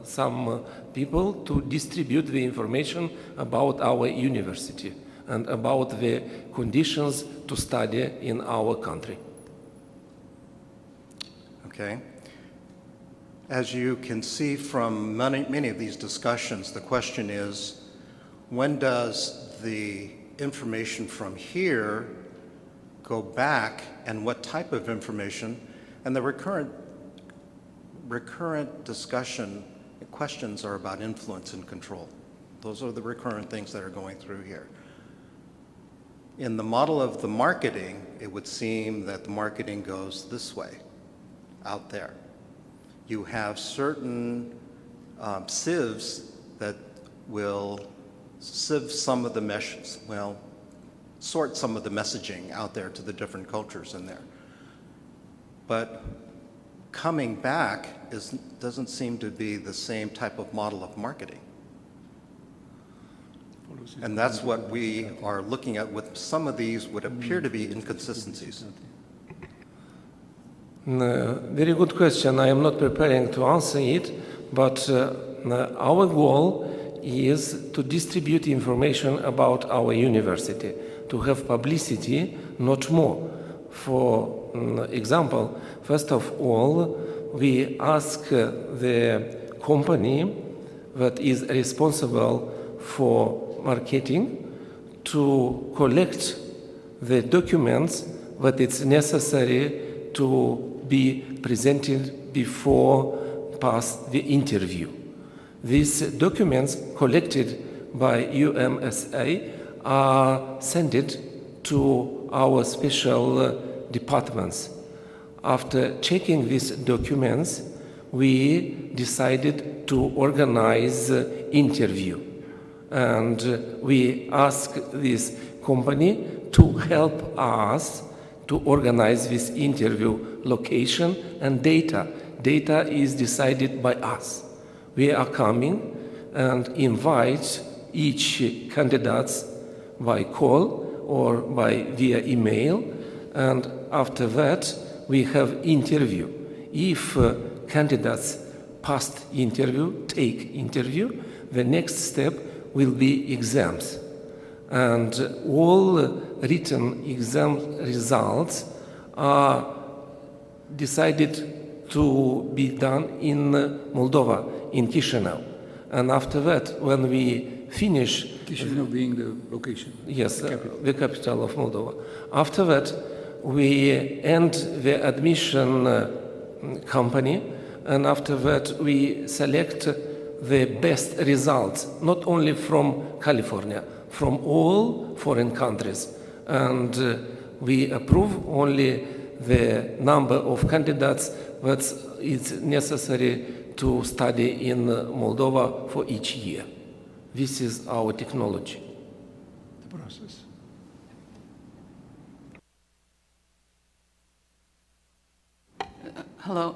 some people to distribute the information about our university and about the conditions to study in our country. Okay. As you can see from many of these discussions, the question is, when does the information from here go back, and what type of information? And the recurrent discussion questions are about influence and control. Those are the recurrent things that are going through here. In the model of the marketing, it would seem that the marketing goes this way, out there. You have certain sieves that will sieve some of the sort some of the messaging out there to the different cultures in there. But coming back doesn't seem to be the same type of model of marketing. And that's what we are looking at with some of these would appear to be inconsistencies. Very good question. I am not preparing to answer it, but our goal is to distribute information about our university, to have publicity, not more. For example, first of all, we ask the company that is responsible for marketing to collect the documents that it's necessary to be presented before pass the interview. These documents collected by UMSA are sent to our special departments. After checking these documents, we decided to organize interview. And we asked this company to help us to organize this interview location and data. Data is decided by us. We are coming and invite each candidate by call or via email, and after that we have interview. If candidates passed interview, take interview, the next step will be exams. And all written exam results are decided to be done in Moldova, in Chisinau. And after that, when we finish... Chisinau being the location. Yes, the capital of Moldova. After that, we end the admission company, and after that, we select the best results, not only from California, from all foreign countries. And we approve only the number of candidates that is necessary to study in Moldova for each year. This is our technology. The process. Hello,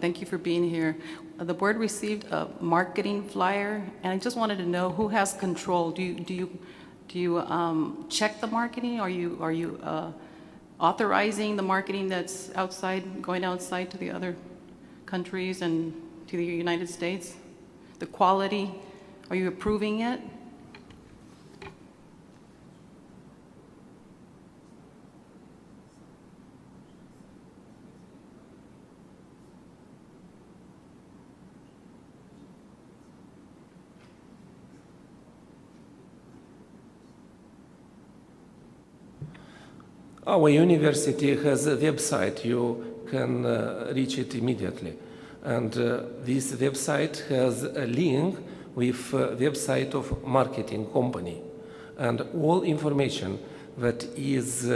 thank you for being here. The board received a marketing flyer, and I just wanted to know who has control. Do you check the marketing? Are you authorizing the marketing that's outside, going outside to the other countries and to the United States? The quality, are you approving it? Our university has a website. You can reach it immediately. And this website has a link with website of marketing company. And all information that is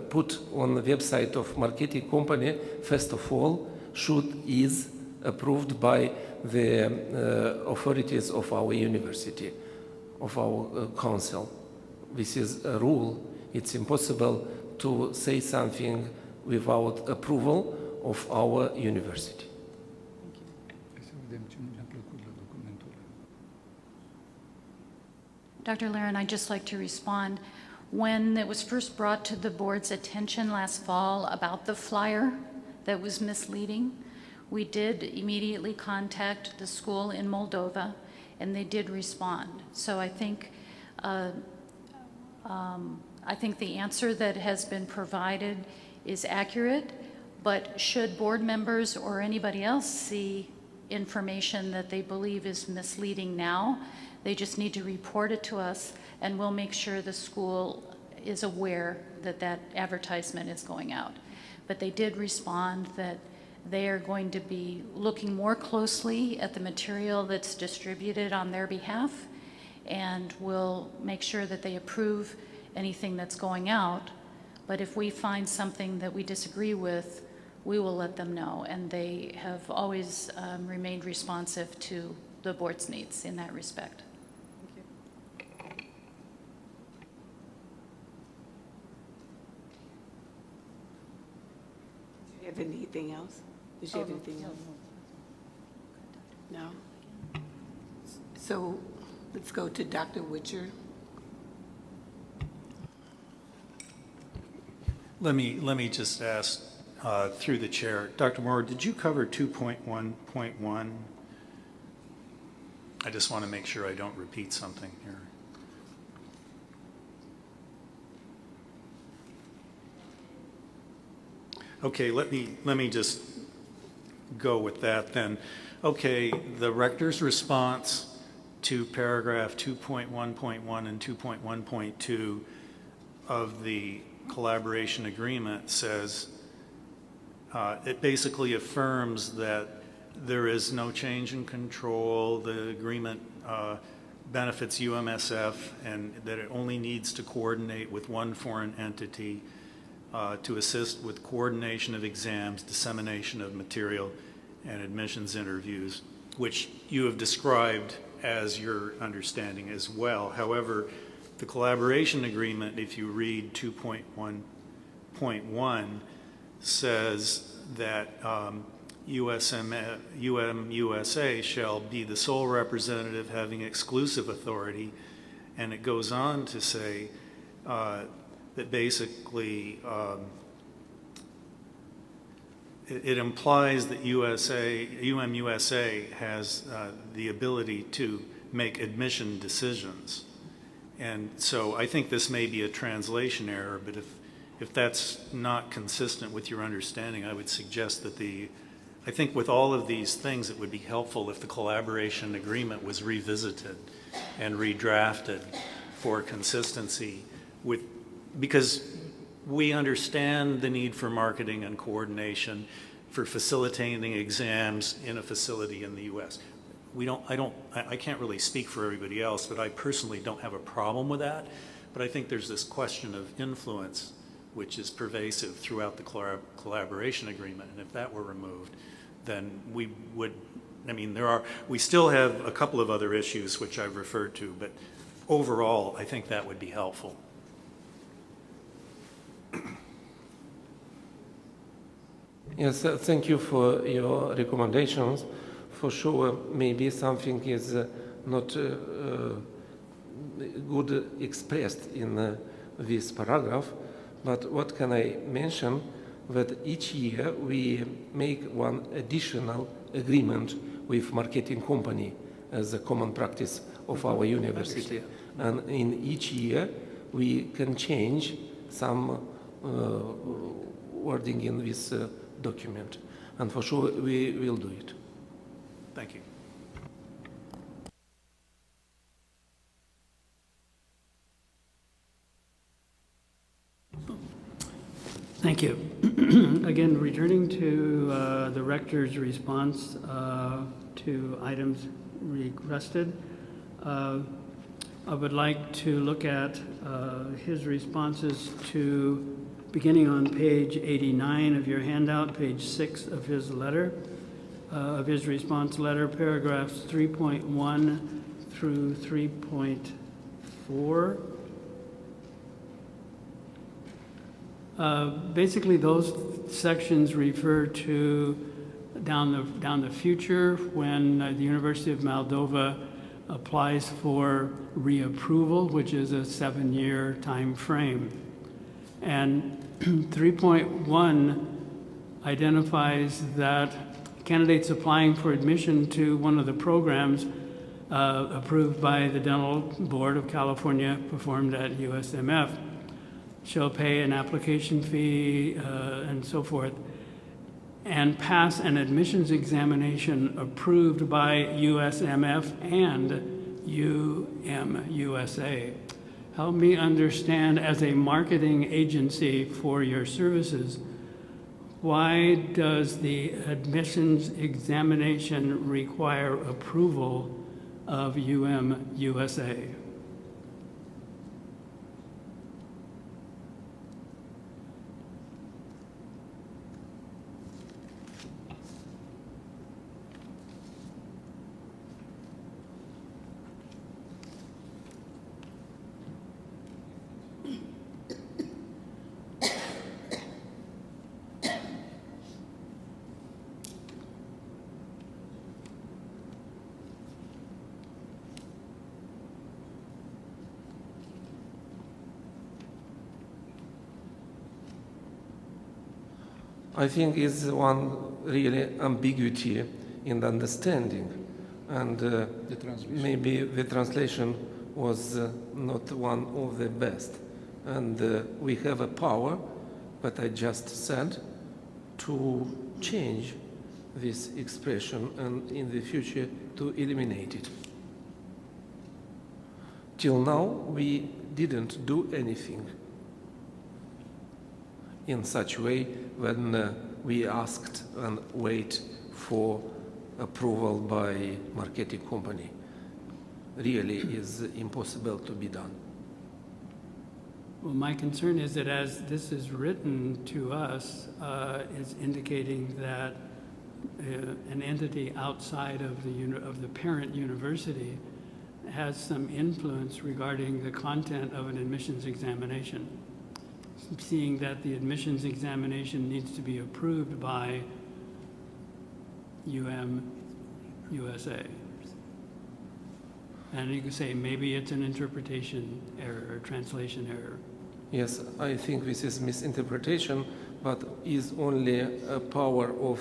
put on the website of marketing company, first of all, is approved by the authorities of our university, of our council. This is a rule. It's impossible to say something without approval of our university. Dr. Laren, I'd just like to respond. When it was first brought to the board's attention last fall about the flyer that was misleading, we did immediately contact the school in Moldova, and they did respond. So I think the answer that has been provided is accurate, but should board members or anybody else see information that they believe is misleading now, they just need to report it to us, and we'll make sure the school is aware that that advertisement is going out. But they did respond that they are going to be looking more closely at the material that's distributed on their behalf, and will make sure that they approve anything that's going out. But if we find something that we disagree with, we will let them know, and they have always remained responsive to the board's needs in that respect. Do you have anything else? Did you have anything else? No? So let's go to Dr. Witcher. Let me just ask through the chair, Dr. Moore, did you cover 2.1.1? I just want to make sure I don't repeat something here. Okay, let me just go with that then. Okay, the rector's response to paragraph 2.1.1 and 2.1.2 of the collaboration agreement says, it basically affirms that there is no change in control, the agreement benefits UMSF, and that it only needs to coordinate with one foreign entity to assist with coordination of exams, dissemination of material, and admissions interviews, which you have described as your understanding as well. However, the collaboration agreement, if you read 2.1.1, says that UMUSA shall be the sole representative having exclusive authority, and it goes on to say that basically it implies that UMUSA has the ability to make admission decisions. And so I think this may be a translation error, but if that's not consistent with your understanding, I would suggest that I think with all of these things, it would be helpful if the collaboration agreement was revisited and redrafted for consistency because we understand the need for marketing and coordination for facilitating exams in a facility in the U.S. I can't really speak for everybody else, but I personally don't have a problem with that. But I think there's this question of influence, which is pervasive throughout the collaboration agreement. And if that were removed, then we would, we still have a couple of other issues which I've referred to, but overall, I think that would be helpful. Yes, thank you for your recommendations. For sure, maybe something is not good expressed in this paragraph, but what can I mention? That each year we make one additional agreement with marketing company as a common practice of our university. And in each year we can change some wording in this document. And for sure we will do it. Thank you. Thank you. Again, returning to the Rector's response to items requested, I would like to look at his responses to, beginning on page 89 of your handout, page 6 of his letter, of his response letter, paragraphs 3.1 through 3.4. Basically, those sections refer to down the future when the University of Moldova applies for reapproval, which is a 7-year time frame. And 3.1 identifies that candidates applying for admission to one of the programs approved by the Dental Board of California performed at USMF shall pay an application fee and so forth, and pass an admissions examination approved by USMF and UMUSA. Help me understand, as a marketing agency for your services, why does the admissions examination require approval of UMUSA? I think is one really ambiguity in the understanding, and maybe the translation was not one of the best. And we have a power, but I just said, to change this expression and in the future to eliminate it. Till now, we didn't do anything in such way when we asked and wait for approval by marketing company. Really is impossible to be done. Well, my concern is that as this is written to us, is indicating that an entity outside of the parent university has some influence regarding the content of an admissions examination, seeing that the admissions examination needs to be approved by UMUSA. And you could say maybe it's an interpretation error or translation error. Yes, I think this is misinterpretation, but is only a power of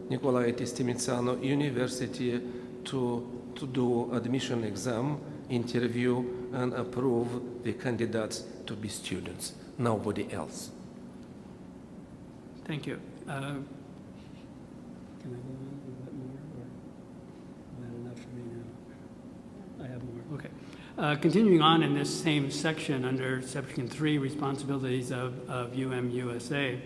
Nicolae Tistimițanu University to do admission exam, interview, and approve the candidates to be students. nobody else. Thank you. Can I go on a little bit more, or is that enough for me now? I have more, okay. Continuing on in this same section under section 3, responsibilities of UMUSA,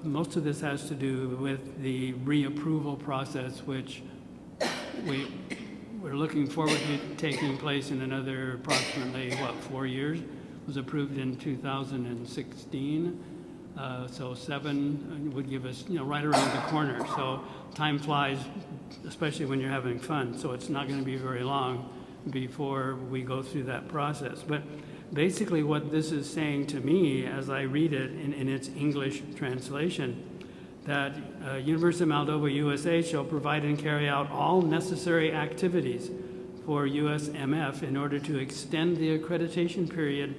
most of this has to do with the reapproval process, which we're looking forward to taking place in another approximately, 4 years? It was approved in 2016. So 7 would give us, right around the corner. So time flies, especially when you're having fun. So it's not going to be very long before we go through that process. But basically what this is saying to me, as I read it in its English translation, that University of Moldova, USA shall provide and carry out all necessary activities for USMF in order to extend the accreditation period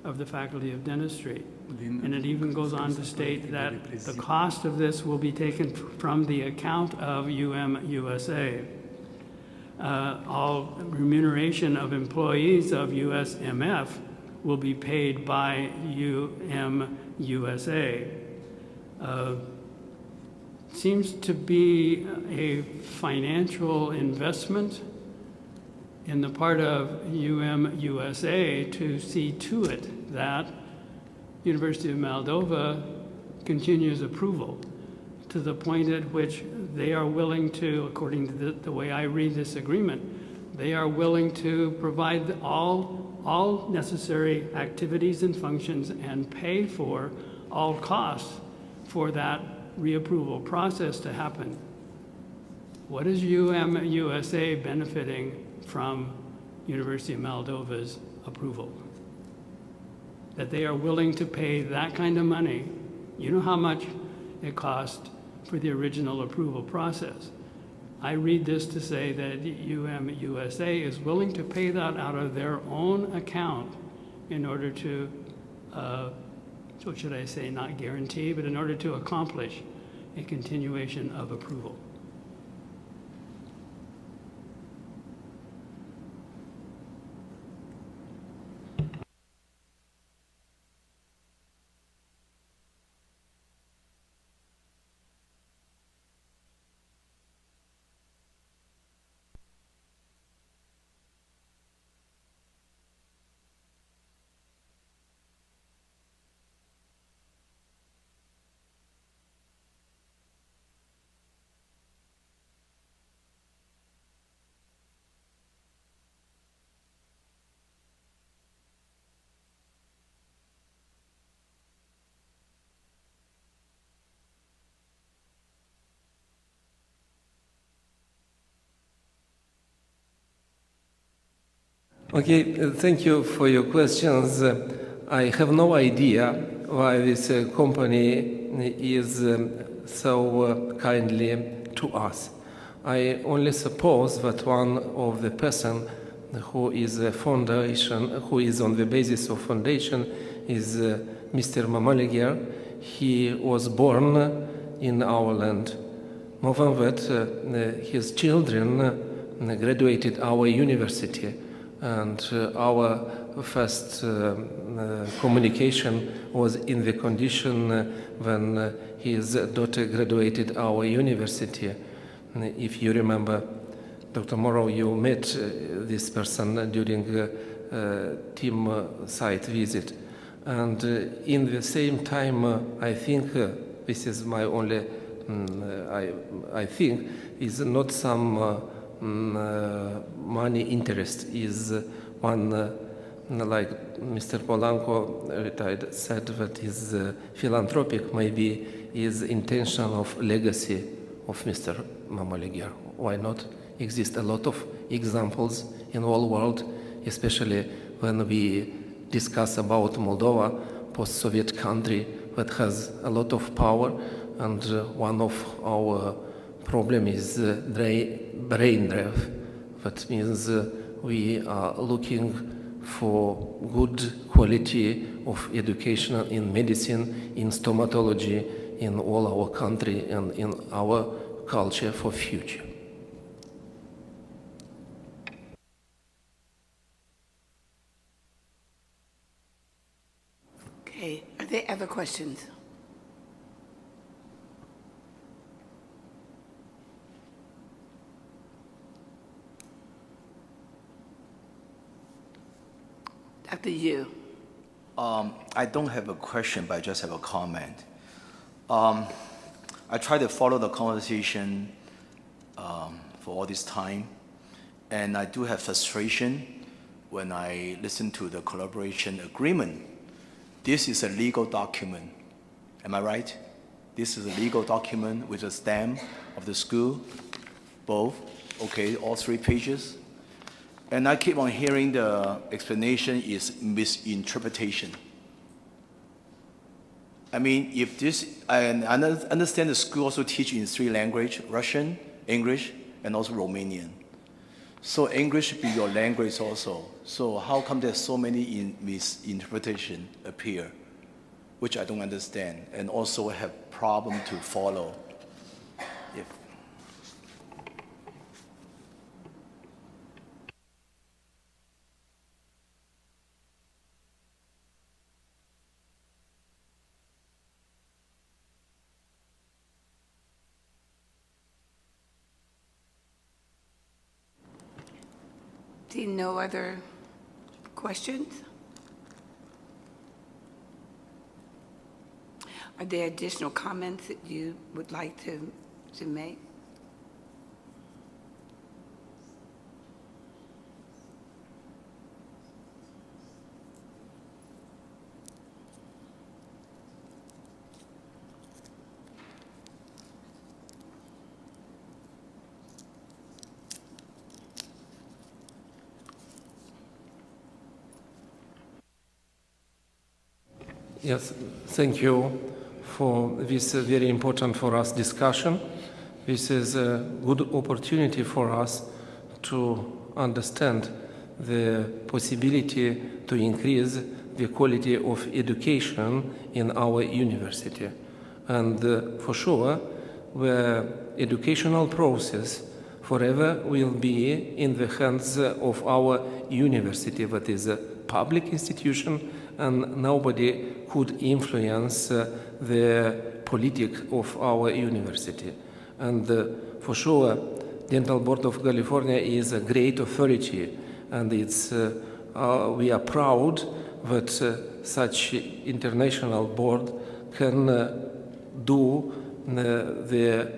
of the Faculty of Dentistry. And it even goes on to state that the cost of this will be taken from the account of UMUSA. All remuneration of employees of USMF will be paid by UMUSA. Seems to be a financial investment in the part of UMUSA to see to it that University of Moldova continues approval to the point at which they are willing to, according to the way I read this agreement, they are willing to provide all necessary activities and functions and pay for all costs for that reapproval process to happen. What is UMUSA benefiting from University of Moldova's approval? That they are willing to pay that kind of money. You know how much it cost for the original approval process. I read this to say that UMUSA is willing to pay that out of their own account in order to, what should I say, not guarantee, but in order to accomplish a continuation of approval. Okay, thank you for your questions. I have no idea why this company is so kindly to us. I only suppose that one of the person who is a foundation, who is on the basis of foundation, is Mr. Mamaliger. He was born in our land. More than that, his children graduated our university, and our first communication was in the condition when his daughter graduated our university. If you remember, Dr. Morrow, you met this person during a team site visit. And in the same time, I think, this is my only, I think, is not some money interest, is one, like Mr. Polanco retired, said that is philanthropic, maybe is intention of legacy of Mr. Mamaliger. Why not? Exist a lot of examples in the whole world, especially when we discuss about Moldova, post-Soviet country that has a lot of power, and one of our problem is brain drain. That means we are looking for good quality of education in medicine, in stomatology, in all our country and in our culture for future. Okay, are there other questions? Dr. Yu. I don't have a question, but I just have a comment. I try to follow the conversation for all this time, and I do have frustration when I listen to the collaboration agreement. This is a legal document. Am I right? This is a legal document with a stamp of the school, both, okay, all 3 pages. And I keep on hearing the explanation is misinterpretation. I mean, if this, I understand the school also teach in 3 languages, Russian, English, and also Romanian. So English be your language also. So how come there's so many misinterpretation appear, which I don't understand, and also have problem to follow? If See no other questions? Are there additional comments that you would like to make? Yes, thank you for this very important for us discussion. This is a good opportunity for us to understand the possibility to increase the quality of education in our university. And for sure, the educational process forever will be in the hands of our university, that is a public institution, and nobody could influence the politics of our university. And for sure, Dental Board of California is a great authority, and it's, we are proud that such international board can do the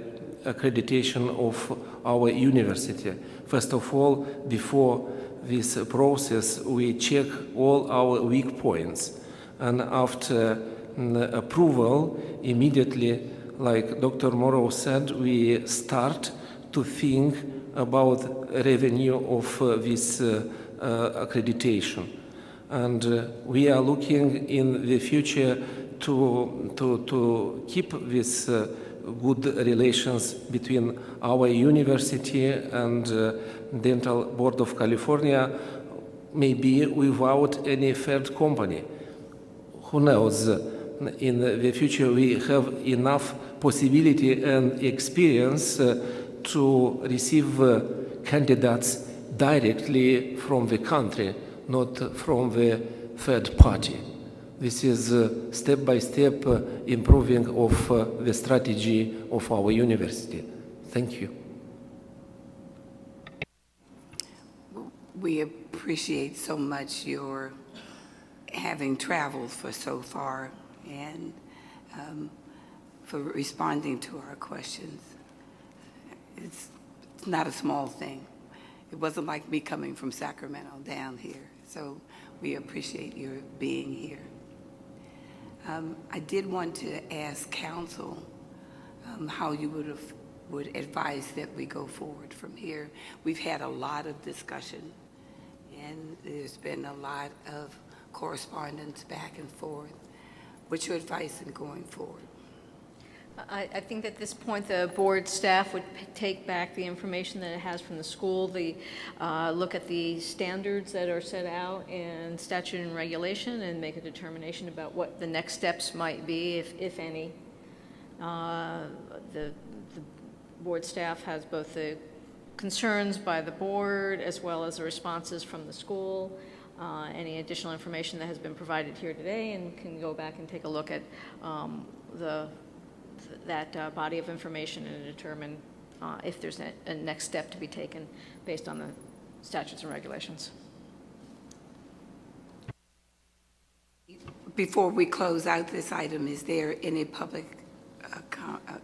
accreditation of our university. First of all, before this process, we check all our weak points. And after approval, immediately, like Dr. Morrow said, we start to think about revenue of this accreditation. And we are looking in the future to keep this good relations between our university and Dental Board of California, maybe without any third company. Who knows? In the future, we have enough possibility and experience to receive candidates directly from the country, not from the third party. This is step-by-step improving of the strategy of our university. Thank you. We appreciate so much your having traveled for so far and for responding to our questions. It's not a small thing. It wasn't like me coming from Sacramento down here, so we appreciate your being here. I did want to ask council how you would advise that we go forward from here. We've had a lot of discussion, and there's been a lot of correspondence back and forth. What's your advice in going forward? I think at this point, the board staff would take back the information that it has from the school, look at the standards that are set out in statute and regulation, and make a determination about what the next steps might be, if any. The board staff has both the concerns by the board as well as the responses from the school. any additional information that has been provided here today and can go back and take a look at that body of information and determine if there's a next step to be taken based on the statutes and regulations. Before we close out this item, is there any public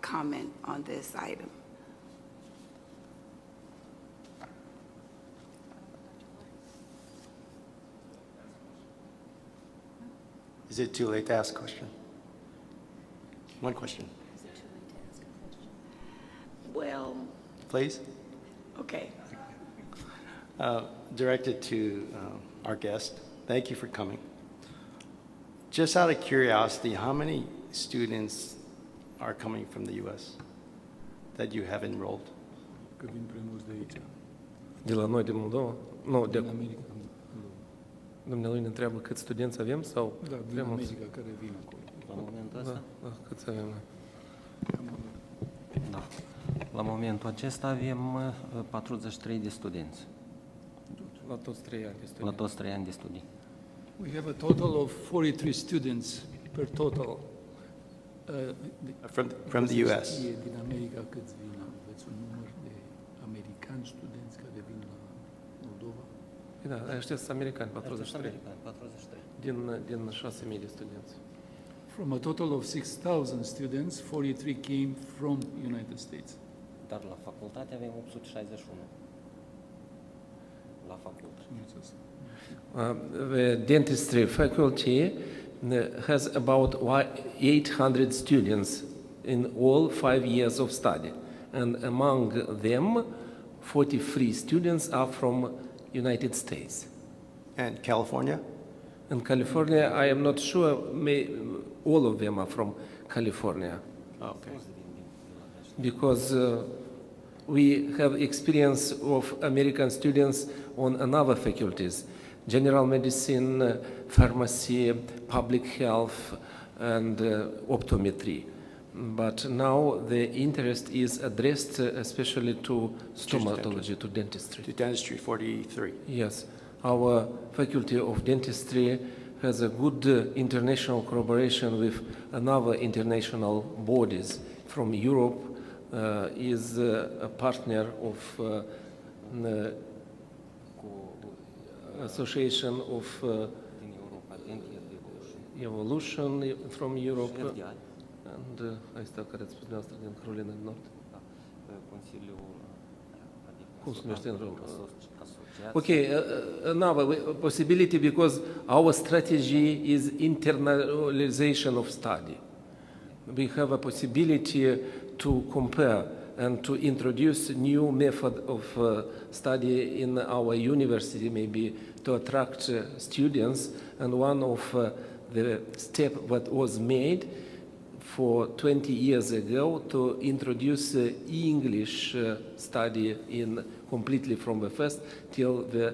comment on this item? Is it too late to ask a question? One question, Well, please. okay. Directed to our guest. Thank you for coming. Just out of curiosity, how many students are coming from the U.S. that you have enrolled? Că vin prea mulți de aici, De la noi, din Moldova? Nu, din America. Dumnealui ne întreabă câți studenți avem sau? Da, din prea mulți? America care vin acolo. La momentul Da, ăsta? da, câți avem noi? Da. La momentul acesta avem 43 de studenți, La toți 3 ani de la studenți. toți 3 ani de studii. We have a total of 43 students per total. From the U.S. Din America câți vin? Aveți un număr de americani studenți care vin la Moldova? Da, ăștia sunt americani, 43. 43. Din 6.000 de studenți. From a total of 6,000 students, 43 came from United States. Dar la facultate avem 861. La facultate. The dentistry faculty has about 800 students in all 5 years of study, and among them, 43 students are from United States. And California? In California, I am not sure. All of them are from California, Okay. because we have experience of American students on another faculties: general medicine, pharmacy, public health, and optometry. But now the interest is addressed especially to stomatology, to dentistry. To dentistry, 43. Yes, our faculty of dentistry has a good international collaboration with another international bodies from Europe. Is a partner of Association of Din Europa, Evolution from Europe. FDI. And asta care ați spus dumneavoastră din Carolina de Nord. Consiliul, Cum se numește în română? asociație. Okay, another possibility, because our strategy is internalization of study. We have a possibility to compare and to introduce new method of study in our university, maybe to attract students. And one of the step that was made for 20 years ago to introduce English study in completely from the first till the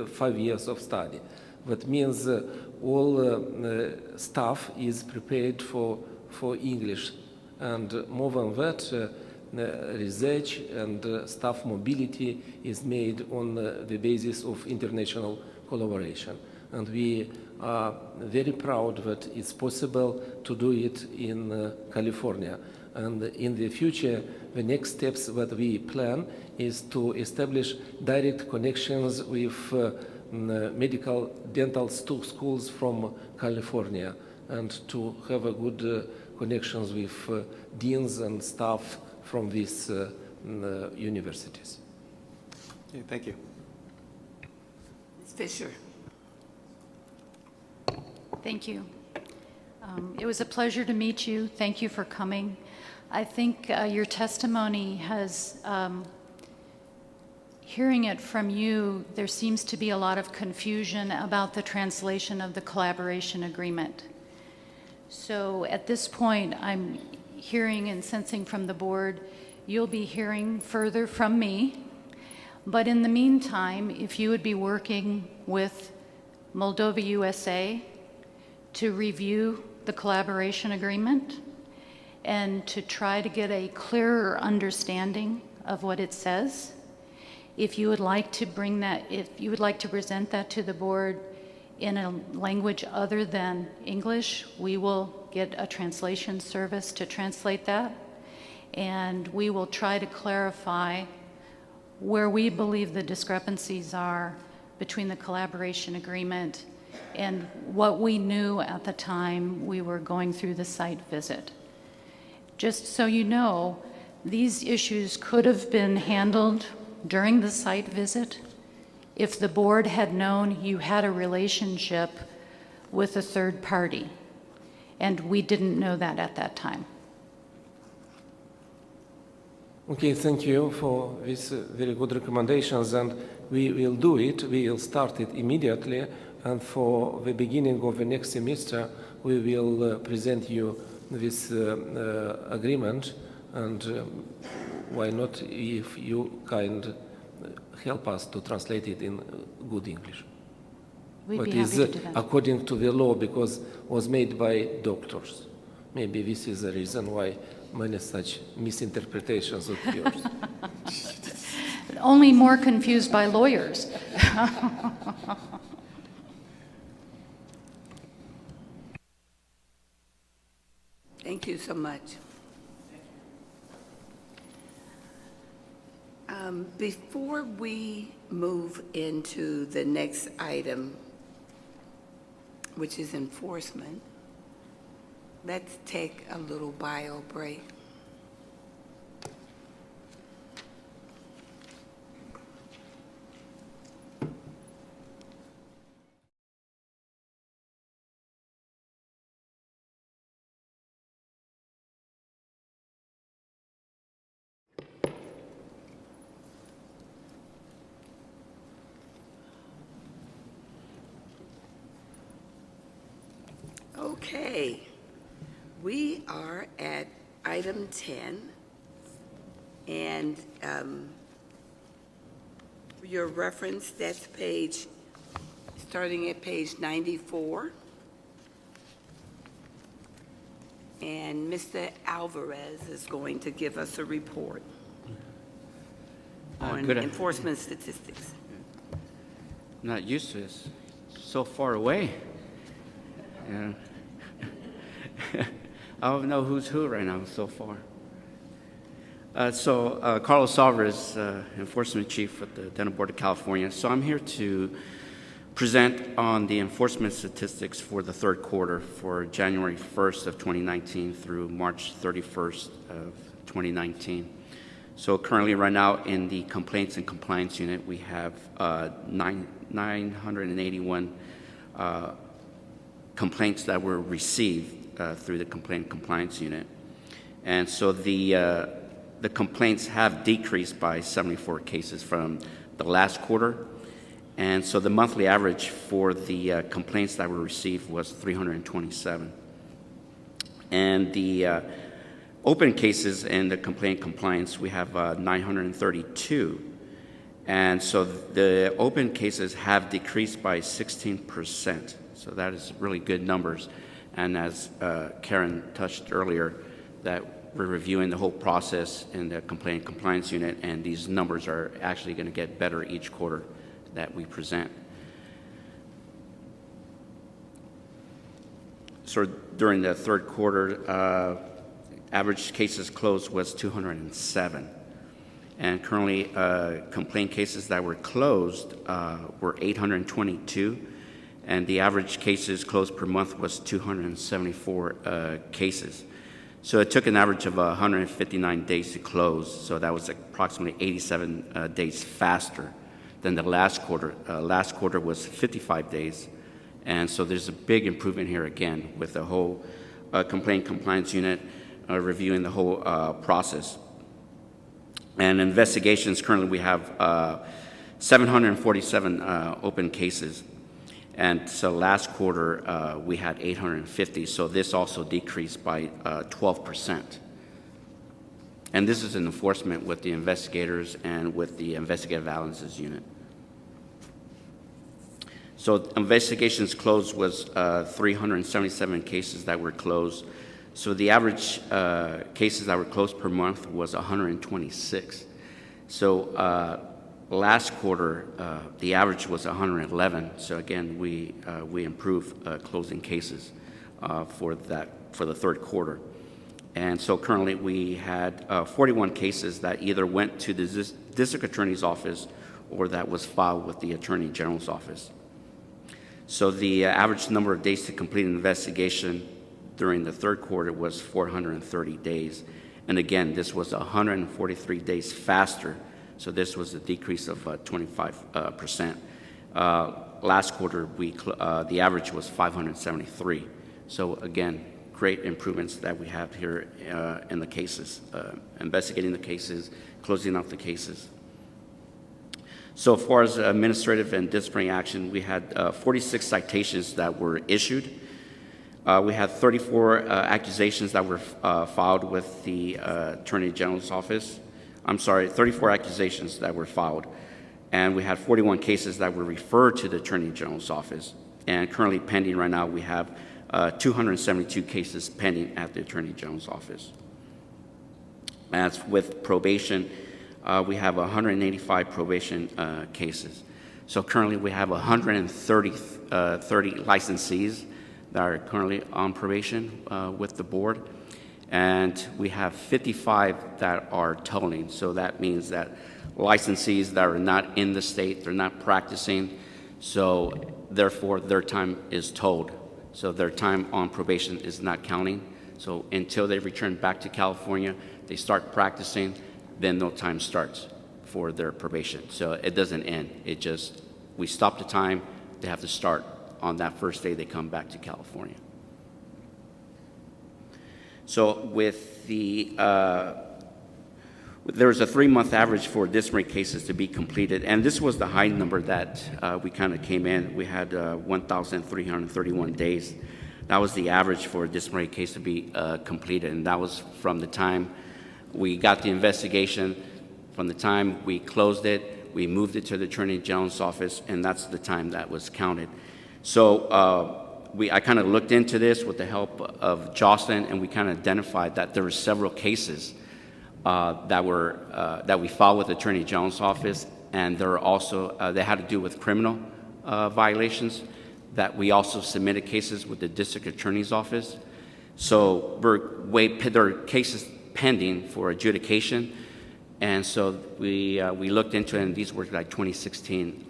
5 years of study. That means all staff is prepared for English, and more than that, research and staff mobility is made on the basis of international collaboration. And we are very proud that it's possible to do it in California. And in the future, the next steps that we plan is to establish direct connections with medical dental schools from California, and to have a good connections with deans and staff from these universities. Okay, thank you. Ms. Fisher. Thank you. It was a pleasure to meet you. Thank you for coming. I think your testimony has, hearing it from you, there seems to be a lot of confusion about the translation of the collaboration agreement. So at this point, I'm hearing and sensing from the board, you'll be hearing further from me. But in the meantime, if you would be working with Moldova USA to review the collaboration agreement and to try to get a clearer understanding of what it says, If you would like to bring that, if you would like to present that to the board in a language other than English, we will get a translation service to translate that. And we will try to clarify where we believe the discrepancies are between the collaboration agreement and what we knew at the time we were going through the site visit. Just so you know, these issues could have been handled during the site visit if the board had known you had a relationship with a third party, and we didn't know that at that time. Okay, thank you for these very good recommendations, and we will do it. We will start it immediately, and for the beginning of the next semester, we will present you this agreement, and why not if you can help us to translate it in good English. We'd But be happy to do that. according to the law, because it was made by doctors. Maybe this is the reason why many such misinterpretations occurs. Only more confused by lawyers. Thank you so much. Before we move into the next item, which is enforcement, let's take a little bio break. Okay, we are at item 10, and for your reference, that's starting at page 94. And Mr. Alvarez is going to give us a report on Good. enforcement statistics. I'm not used to this. So far away. Yeah. I don't know who's who right now so far. Carlos Alvarez, Enforcement Chief with the Dental Board of California. So I'm here to present on the enforcement statistics for the third quarter for January 1st of 2019 through March 31st of 2019. So currently right now in the Complaints and Compliance Unit, we have 981 complaints that were received through the Complaint and Compliance Unit. And so the complaints have decreased by 74 cases from the last quarter. And so the monthly average for the complaints that were received was 327. And the open cases in the complaint compliance, we have 932. And so the open cases have decreased by 16%. So that is really good numbers. And as Karen touched earlier, that we're reviewing the whole process in the complaint compliance unit, and these numbers are actually going to get better each quarter that we present. So during the third quarter, average cases closed was 207. And currently, complaint cases that were closed were 822. And the average cases closed per month was 274 cases. So it took an average of 159 days to close. So that was approximately 87 days faster than the last quarter. Last quarter was 55 days. And so there's a big improvement here again with the whole complaint compliance unit reviewing the whole process. And investigations, currently we have 747 open cases. And so last quarter, we had 850, so this also decreased by 12%. And this is an enforcement with the investigators and with the investigative balances unit. So investigations closed was 377 cases that were closed. So the average cases that were closed per month was 126. So last quarter, the average was 111. So again, we improved closing cases for the third quarter. And so currently we had 41 cases that either went to the district attorney's office or that was filed with the attorney general's office. So the average number of days to complete an investigation during the third quarter was 430 days. And again, this was 143 days faster. So this was a decrease of 25%. Last quarter, the average was 573. So again, great improvements that we have here in the cases, investigating the cases, closing out the cases. So as far as administrative and disciplinary action, we had 46 citations that were issued. We had 34 accusations that were filed with the Attorney General's office. 34 accusations that were filed. And we had 41 cases that were referred to the Attorney General's office. And currently pending right now, we have 272 cases pending at the Attorney General's office. As with probation, we have 185 probation cases. So currently we have 130 licensees that are currently on probation with the board. And we have 55 that are tolling. So that means that licensees that are not in the state, they're not practicing, so therefore their time is tolled. So their time on probation is not counting. So until they return back to California, they start practicing, then no time starts for their probation. So it doesn't end. It just, we stop the time, they have to start on that first day they come back to California. So with the, there was a 3-month average for disciplinary cases to be completed, and this was the high number that we kind of came in. We had 1,331 days. That was the average for a disciplinary case to be completed, and that was from the time we got the investigation, from the time we closed it, we moved it to the Attorney General's office, and that's the time that was counted. So I kind of looked into this with the help of Jocelyn, and we kind of identified that there were several cases that we filed with the Attorney General's office, and there are also they had to do with criminal violations that we also submitted cases with the District Attorney's office. So there are cases pending for adjudication, and so we looked into it, and these were like 2016.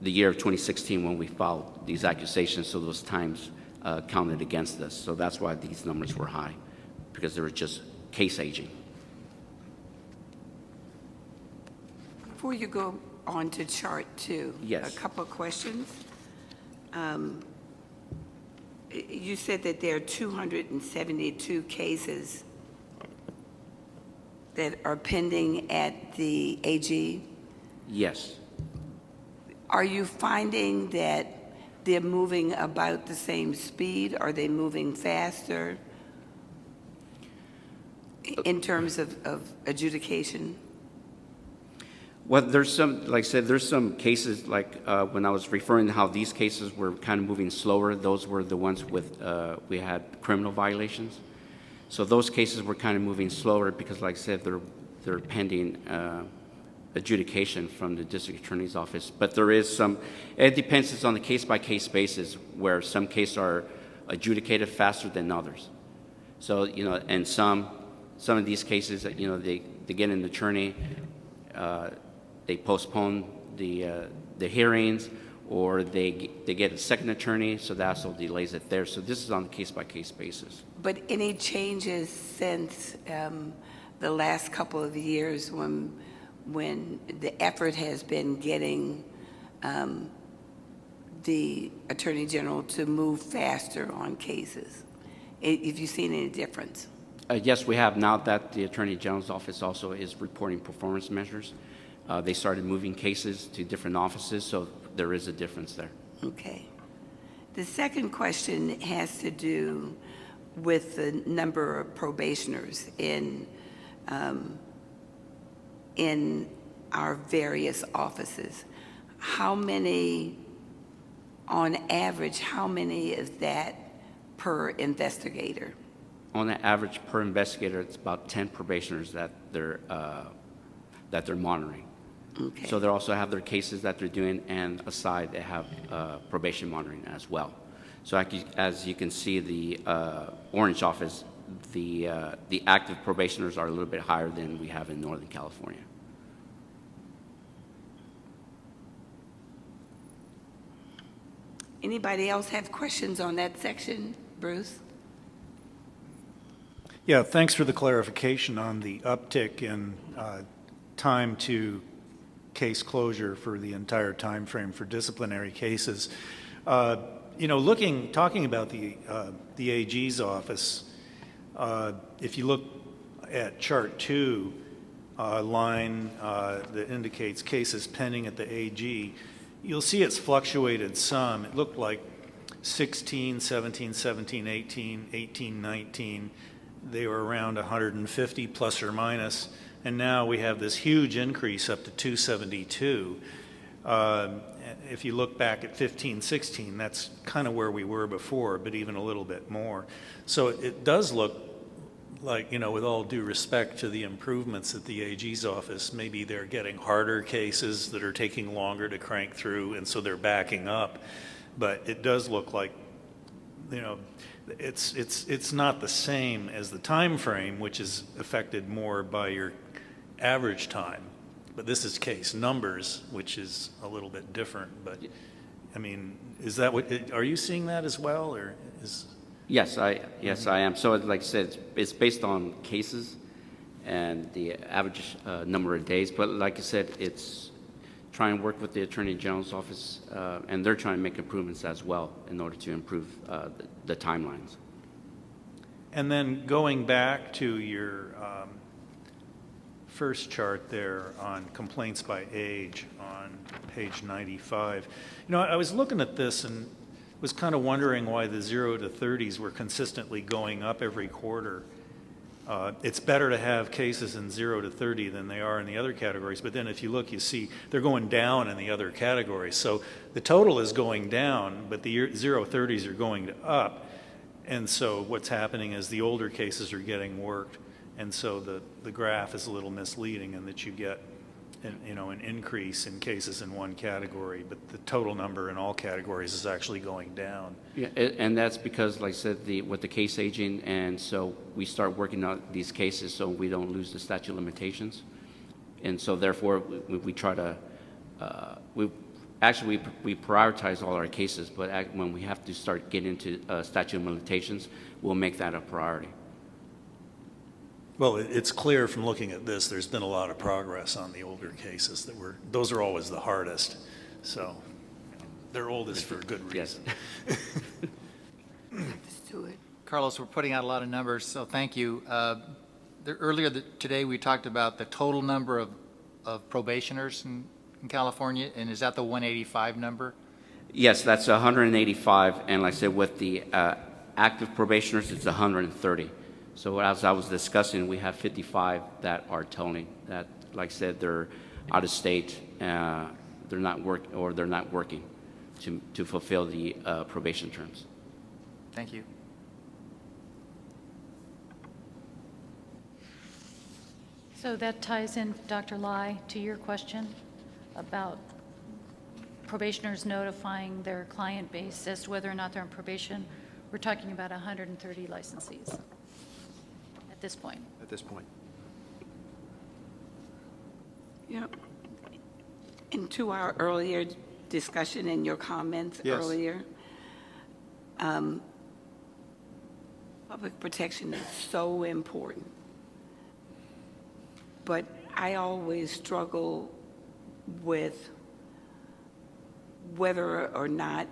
The year of 2016 when we filed these accusations, so those times counted against us. So that's why these numbers were high, because they were just case aging. Before you go on to chart 2, yes, a couple of questions. You said that there are 272 cases that are pending at the AG? Yes. Are you finding that they're moving about the same speed? Are they moving faster in terms of adjudication? Well, there's some, like I said, there's some cases, like when I was referring to how these cases were kind of moving slower, those were the ones with, we had criminal violations. So those cases were kind of moving slower because, like I said, they're pending adjudication from the district attorney's office. But there is some, it depends, it's on the case-by-case basis where some cases are adjudicated faster than others. So, you know, and some of these cases, you know, they get an attorney, they postpone the hearings, or they get a second attorney, so that also delays it there. So this is on a case-by-case basis. But any changes since the last couple of years when the effort has been getting the Attorney General to move faster on cases? Have you seen any difference? Yes, we have. Now that the Attorney General's office also is reporting performance measures, they started moving cases to different offices, so there is a difference there. Okay. The second question has to do with the number of probationers in our various offices. How many, on average, how many is that per investigator? On the average per investigator, it's about 10 probationers that they're monitoring. Okay. So they also have their cases that they're doing, and aside, they have probation monitoring as well. So as you can see, the Orange office, the active probationers are a little bit higher than we have in Northern California. Anybody else have questions on that section? Bruce? Yeah, thanks for the clarification on the uptick in time to case closure for the entire time frame for disciplinary cases. You know, talking about the AG's office, if you look at chart 2, line that indicates cases pending at the AG, you'll see it's fluctuated some. It looked like 16, 17, 17, 18, 18, 19. They were around 150 plus or minus, and now we have this huge increase up to 272. If you look back at 15, 16, that's kind of where we were before, but even a little bit more. So it does look like, you know, with all due respect to the improvements at the AG's office, maybe they're getting harder cases that are taking longer to crank through, and so they're backing up. But it does look like, you know, it's not the same as the time frame, which is affected more by your average time. But this is case numbers, which is a little bit different. But I mean, is that what? Are you seeing that as well, or is? Yes, I am. So, like I said, it's based on cases and the average number of days. But like I said, it's trying to work with the Attorney General's office, and they're trying to make improvements as well in order to improve the timelines. And then going back to your first chart there on complaints by age on page 95, you know, I was looking at this and was kind of wondering why the 0 to 30s were consistently going up every quarter. It's better to have cases in 0 to 30 than they are in the other categories, but then if you look, you see they're going down in the other categories. So the total is going down, but the 0 30s are going up. And so what's happening is the older cases are getting worked, and so the graph is a little misleading in that you get an increase in cases in one category, but the total number in all categories is actually going down. Yeah, and that's because, like I said, with the case aging, and so we start working on these cases so we don't lose the statute of limitations. And so therefore, we try to, we prioritize all our cases, but when we have to start getting into statute of limitations, we'll make that a priority. Well, it's clear from looking at this, there's been a lot of progress on the older cases those are always the hardest. So they're oldest for a good reason. Yes. Let's do it. Carlos, we're putting out a lot of numbers, so thank you. Earlier today, we talked about the total number of probationers in California, and is that the 185 number? Yes, that's 185, and like I said, with the active probationers, it's 130. So as I was discussing, we have 55 that are tolling. That, like I said, they're out of state. They're not working to fulfill the probation terms. Thank you. So that ties in, Dr. Lai, to your question about probationers notifying their client base as to whether or not they're on probation. We're talking about 130 licensees at this point. At this point. Yeah. And to our earlier discussion and your comments earlier, public protection is so important. But I always struggle with whether or not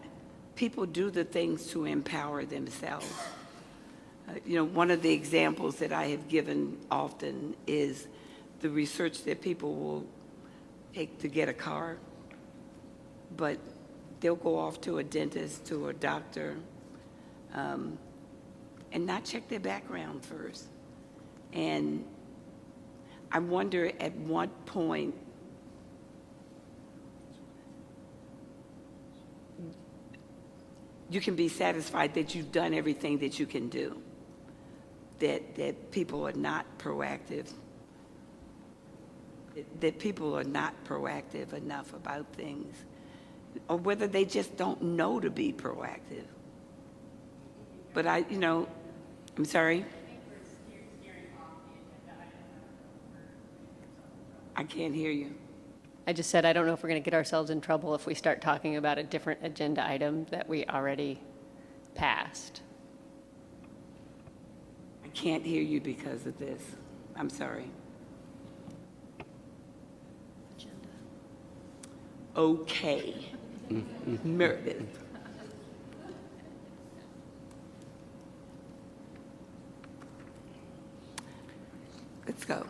people do the things to empower themselves. One of the examples that I have given often is the research that people will take to get a car, but they'll go off to a dentist, to a doctor, and not check their background first. And I wonder at what point you can be satisfied that you've done everything that you can do, that people are not proactive, that people are not proactive enough about things, or whether they just don't know to be proactive. But I'm sorry? I can't hear you. I just said I don't know if we're going to get ourselves in trouble if we start talking about a different agenda item that we already passed. I can't hear you because of this. I'm sorry. Okay. Meredith. Let's go.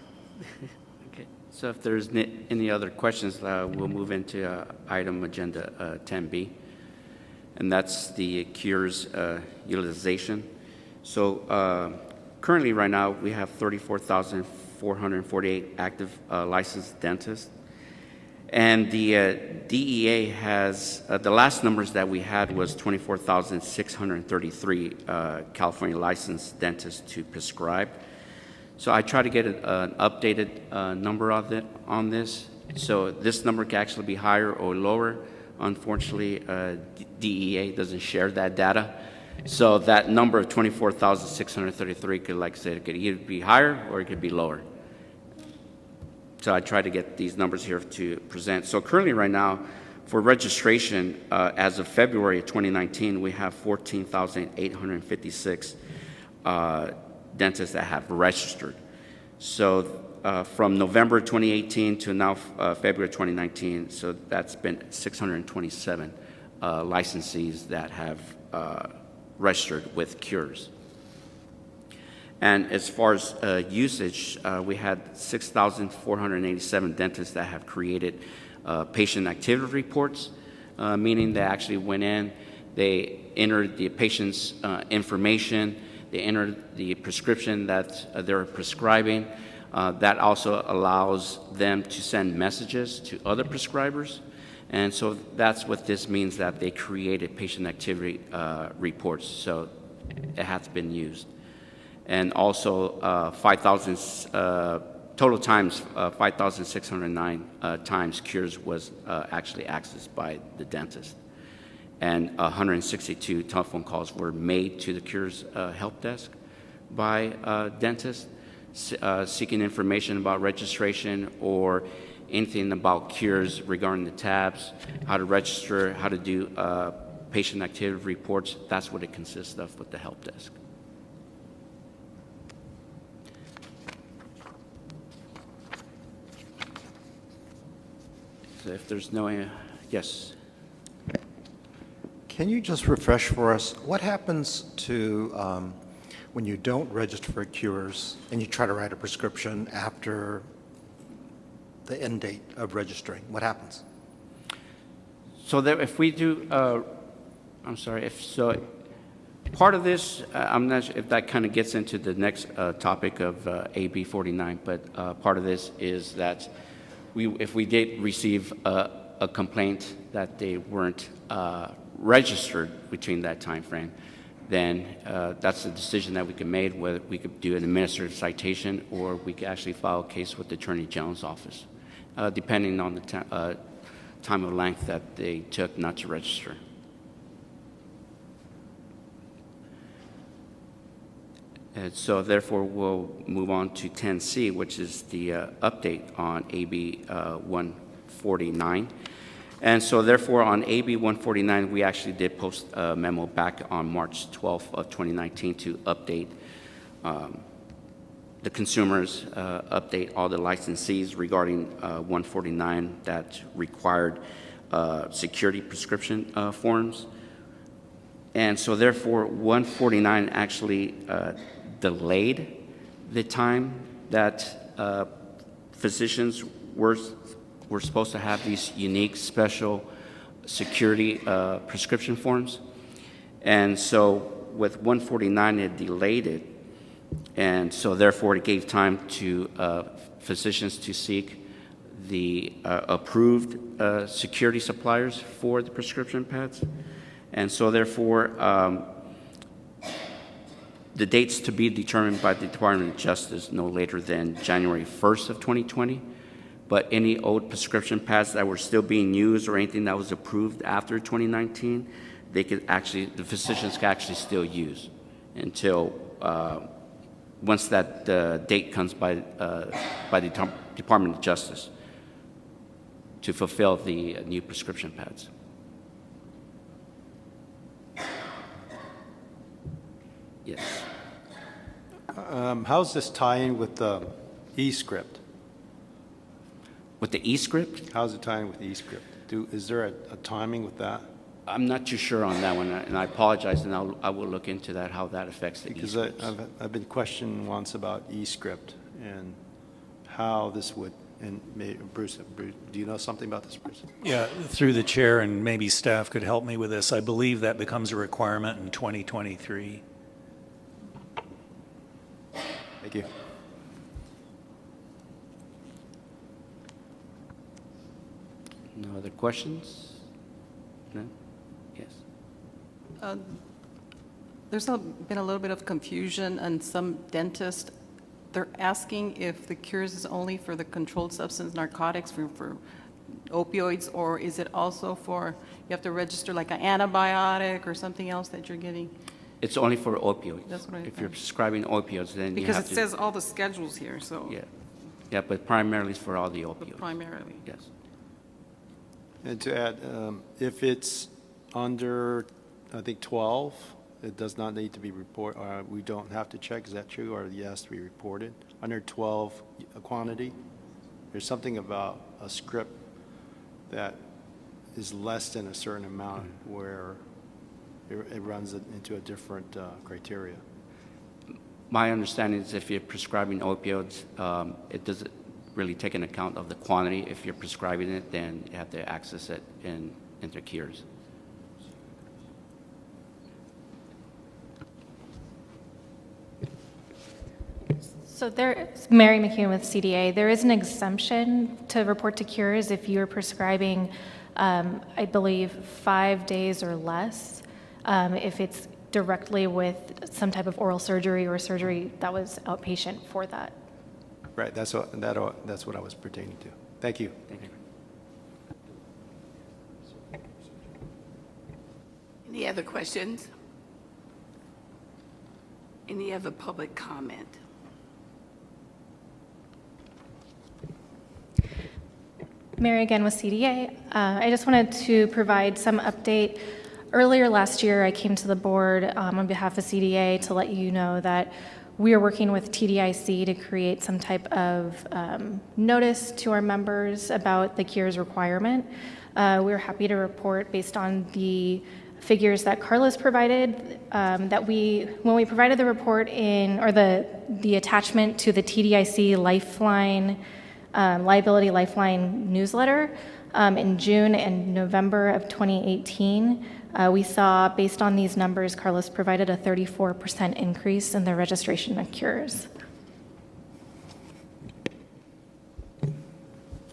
Okay, so if there's any other questions, we'll move into item agenda 10B, and that's the cures utilization. So currently, right now, we have 34,448 active licensed dentists, and the DEA has, the last numbers that we had was 24,633 California licensed dentists to prescribe. So I try to get an updated number of it on this. So this number can actually be higher or lower. Unfortunately, DEA doesn't share that data. So that number of 24,633 could, like I said, it could either be higher or it could be lower. So I try to get these numbers here to present. So currently right now, for registration, as of February of 2019, we have 14,856 dentists that have registered. So from November 2018 to now February 2019, so that's been 627 licensees that have registered with Cures. And as far as usage, we had 6,487 dentists that have created patient activity reports, meaning they actually went in, they entered the patient's information, they enter the prescription that they're prescribing. That also allows them to send messages to other prescribers. And so that's what this means, that they created patient activity reports. So it has been used. And also 5,000, total times, 5,609 times Cures was actually accessed by the dentist. And 162 telephone calls were made to the Cures help desk by dentists seeking information about registration or anything about Cures regarding the tabs, how to register, how to do patient activity reports. That's what it consists of with the help desk. So if there's no, yes. Can you just refresh for us, what happens to when you don't register for Cures and you try to write a prescription after the end date of registering? What happens? So that if we do, I'm sorry, if so, part of this, I'm not sure if that kind of gets into the next topic of AB 49, but part of this is that if we did receive a complaint that they weren't registered between that time frame, then that's a decision that we can make, whether we could do an administrative citation or we could actually file a case with the Attorney General's office, depending on the time of length that they took not to register. And so therefore, we'll move on to 10C, which is the update on AB 149. And so therefore, on AB 149, we actually did post a memo back on March 12th of 2019 to update the consumers, update all the licensees regarding 149 that required security prescription forms. And so therefore, 149 actually delayed the time that physicians were supposed to have these unique special security prescription forms. And so with 149, it delayed it. And so therefore, it gave time to physicians to seek the approved security suppliers for the prescription pads. And so therefore, the dates to be determined by the Department of Justice no later than January 1st of 2020. but any old prescription pads that were still being used or anything that was approved after 2019, they could actually, the physicians could actually still use until once that date comes by the Department of Justice to fulfill the new prescription pads. Yes. How's this tying with the e-script? With the e-script? How's it tying with the e-script? Is there a timing with that? I'm not too sure on that one, and I apologize, and I will look into that, how that affects the Because e-scripts. I've been questioned once about e-script and how this would, and Bruce, do you know something about this, Bruce? Yeah, through the chair, and maybe staff could help me with this. I believe that becomes a requirement in 2023. Thank you. No other questions? No? Yes. There's been a little bit of confusion, and some dentists, they're asking if the cures is only for the controlled substance narcotics, for opioids, or is it also for, you have to register like an antibiotic or something else that you're getting? It's only for opioids. That's what I If you're thought. prescribing opioids, then you Because have it to... says all the schedules here, so. Yeah. Yeah, but primarily it's for all the opioids. Primarily. Yes. And to add, if it's under, I think, 12, it does not need to be reported, we don't have to check, is that true, or it has to be reported? Under 12 quantity, there's something about a script that is less than a certain amount where it runs it into a different criteria. My understanding is if you're prescribing opioids, it doesn't really take into account of the quantity. If you're prescribing it, then you have to access it in into cures. So there's Mary McEwen with CDA. There is an exemption to report to cures if you're prescribing, I believe, 5 days or less, if it's directly with some type of oral surgery or surgery that was outpatient for that. Right, that's what I was pertaining to. Thank you. Thank you. Any other questions? Any other public comment? Mary again with CDA. I just wanted to provide some update. Earlier last year, I came to the board on behalf of CDA to let you know that we are working with TDIC to create some type of notice to our members about the cures requirement. We're happy to report, based on the figures that Carlos provided, that when we provided the report or the attachment to the TDIC Lifeline, Liability Lifeline newsletter in June and November of 2018, we saw, based on these numbers, Carlos provided a 34% increase in the registration of cures.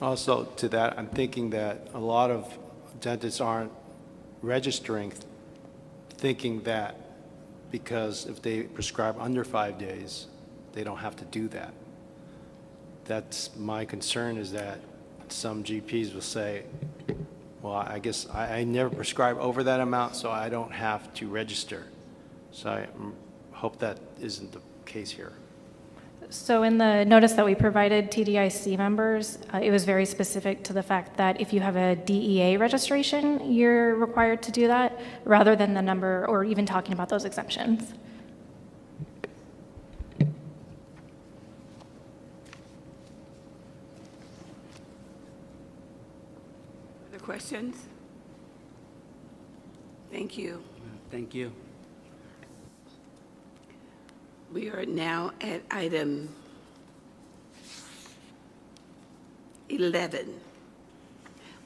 Also, to that, I'm thinking that a lot of dentists aren't registering, thinking that because if they prescribe under 5 days, they don't have to do that. That's my concern, is that some GPs will say, well, I guess I never prescribe over that amount, so I don't have to register. So I hope that isn't the case here. So in the notice that we provided TDIC members, it was very specific to the fact that if you have a DEA registration, you're required to do that, rather than the number, or even talking about those exemptions. Other questions? Thank you. Thank you. We are now at item 11,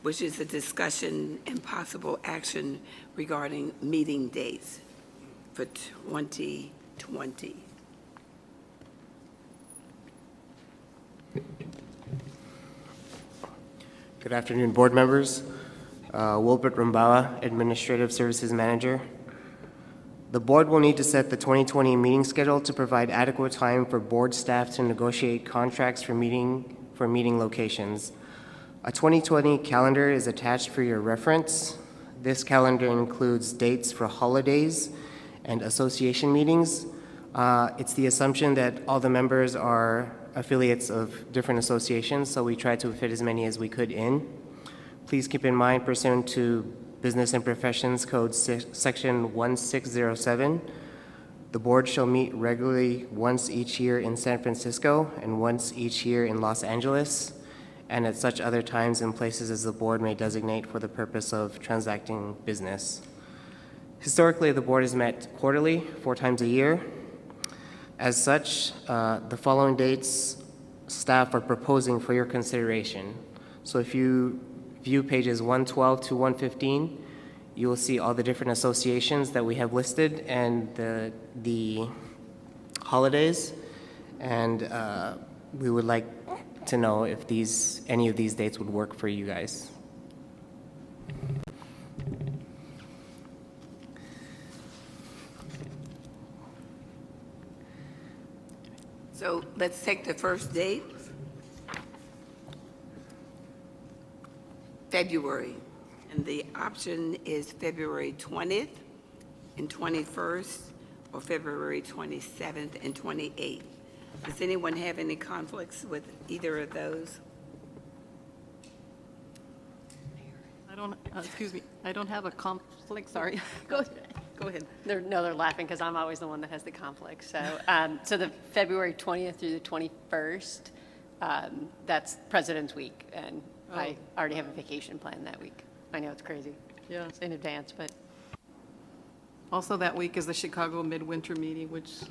which is a discussion and possible action regarding meeting dates for 2020. Good afternoon, board members. Wilbert Rumbawa, Administrative Services Manager. The board will need to set the 2020 meeting schedule to provide adequate time for board staff to negotiate contracts for meeting locations. A 2020 calendar is attached for your reference. This calendar includes dates for holidays and association meetings. It's the assumption that all the members are affiliates of different associations, so we tried to fit as many as we could in. Please keep in mind, pursuant to Business and Professions Code Section 1607, the board shall meet regularly once each year in San Francisco and once each year in Los Angeles, and at such other times and places as the board may designate for the purpose of transacting business. Historically, the board has met quarterly, 4 times a year. As such, the following dates staff are proposing for your consideration. So if you view pages 112 to 115, you will see all the different associations that we have listed and the holidays. And we would like to know if any of these dates would work for you guys. So let's take the first date. February. And the option is February 20th and 21st or February 27th and 28th. Does anyone have any conflicts with either of those? Excuse me, I don't have a conflict, sorry. Go ahead. They're laughing because I'm always the one that has the conflict. So, so the February 20th through the 21st, that's President's Week, and I already have a vacation planned that week. I know it's crazy. Yeah. It's in advance, but Also that week is the Chicago Midwinter Meeting, which is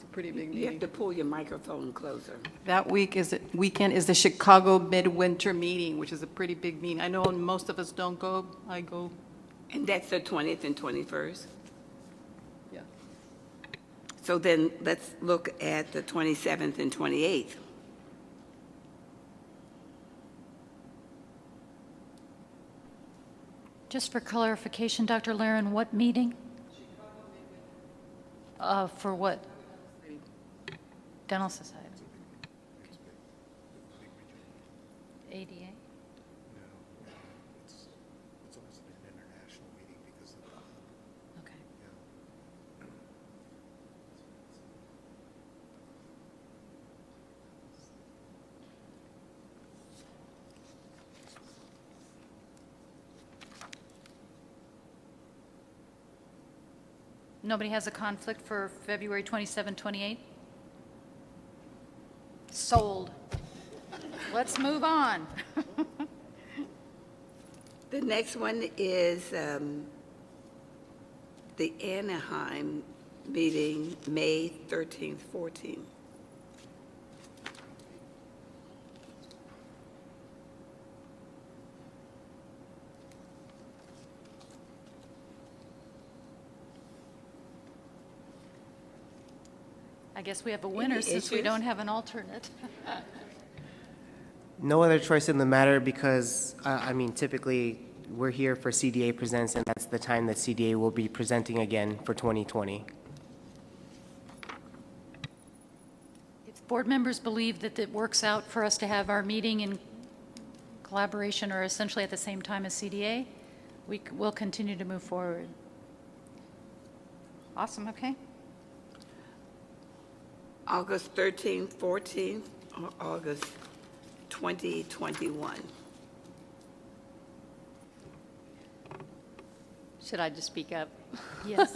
a pretty big You have meeting. to pull your microphone closer. That weekend is the Chicago Midwinter Meeting, which is a pretty big meeting. I know most of us don't go. I go. And that's the 20th and 21st? Yeah. So then let's look at the 27th and 28th. Just for clarification, Dr. Laren, what meeting? For what? Dental Society. ADA? It's almost an international meeting because of Okay. Nobody has a conflict for February 27, 28? Sold. Let's move on. The next one is the Anaheim meeting, May 13th, 14th. I guess we have a winner Any since we issues? don't have an alternate. No other choice in the matter because, I mean, typically we're here for CDA Presents, and that's the time that CDA will be presenting again for 2020. If board members believe that it works out for us to have our meeting in collaboration or essentially at the same time as CDA, we'll continue to move forward. Awesome, okay? August 13th, 14th, or August 2021. should I just speak up? Yes.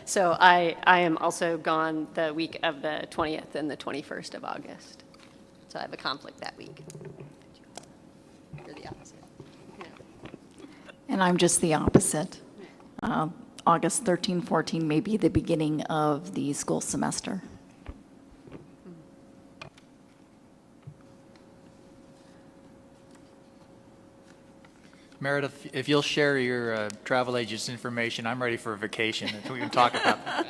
So I am also gone the week of the 20th and the 21st of August. So I have a conflict that week. You're the opposite. And I'm just the opposite. August 13, 14 may be the beginning of the school semester. Meredith, if you'll share your travel agent's information, I'm ready for a vacation. We can talk about that.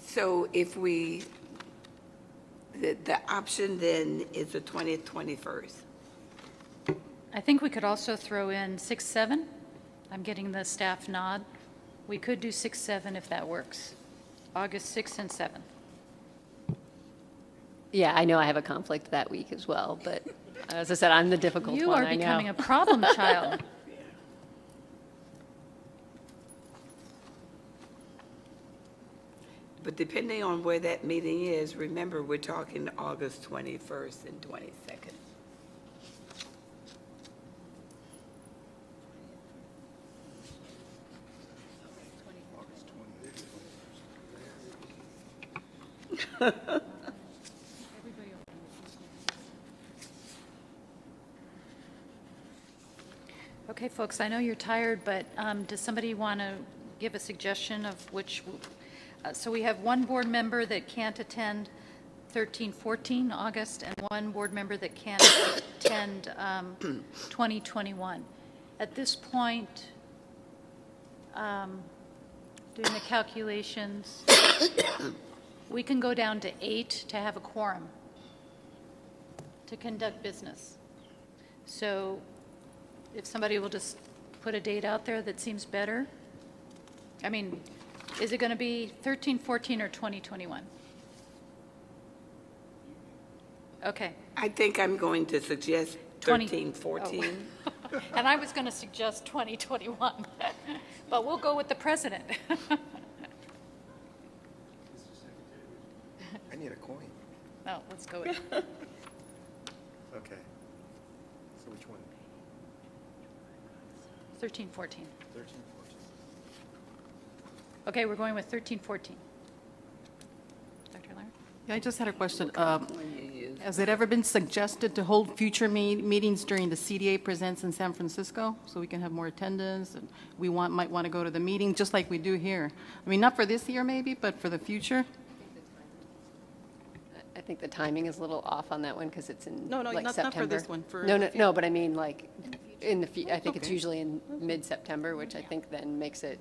So if the option then is the 20th, 21st. I think we could also throw in 6, 7. I'm getting the staff nod. We could do 6, 7 if that works. August 6th and 7th. Yeah, I know I have a conflict that week as well, but as I said, I'm the difficult You one, are I know. becoming a problem child. But depending on where that meeting is, remember, we're talking August 21st and 22nd. Okay, folks, I know you're tired, but does somebody want to give a suggestion of which, so we have one board member that can't attend 13-14 August, and one board member that can't attend 2021. At this point, doing the calculations, we can go down to 8 to have a quorum to conduct business. So if somebody will just put a date out there that seems better. I mean, is it going to be 13-14 or 2021? Okay. I think I'm going to suggest 13-14. Oh. And I was going to suggest 2021, but we'll go with the president. I need a coin. No, let's go with Okay. So which one? 13-14. 13, 14. Okay, we're going with 13-14. Dr. Larry? Yeah, I just had a question. Has it ever been suggested to hold future meetings during the CDA Presents in San Francisco so we can have more attendance and we might want to go to the meeting just like we do here? I mean, not for this year maybe, but for the future? I think the timing is a little off on that one because it's in No, like not September. for this one. For No, but I mean like in the, I think it's Okay. usually in mid-September, which I think then makes it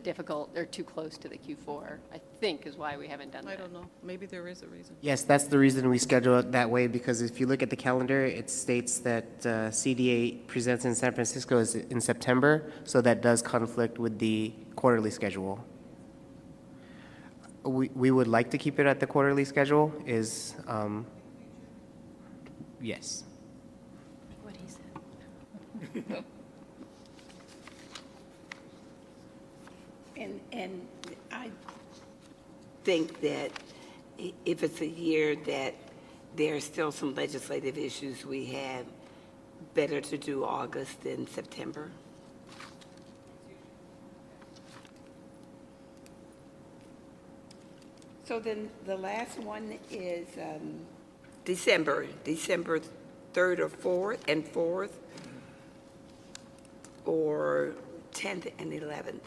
difficult or too close to the Q4, I think is why we haven't done that. I don't know. Maybe there is a reason. Yes, that's the reason we schedule it that way, because if you look at the calendar, it states that CDA Presents in San Francisco is in September, so that does conflict with the quarterly schedule. We would like to keep it at the quarterly schedule is, yes. What he said. And I think that if it's a year that there are still some legislative issues we have, better to do August than September. So then the last one is December 3rd or 4th and 4th, or 10th and 11th.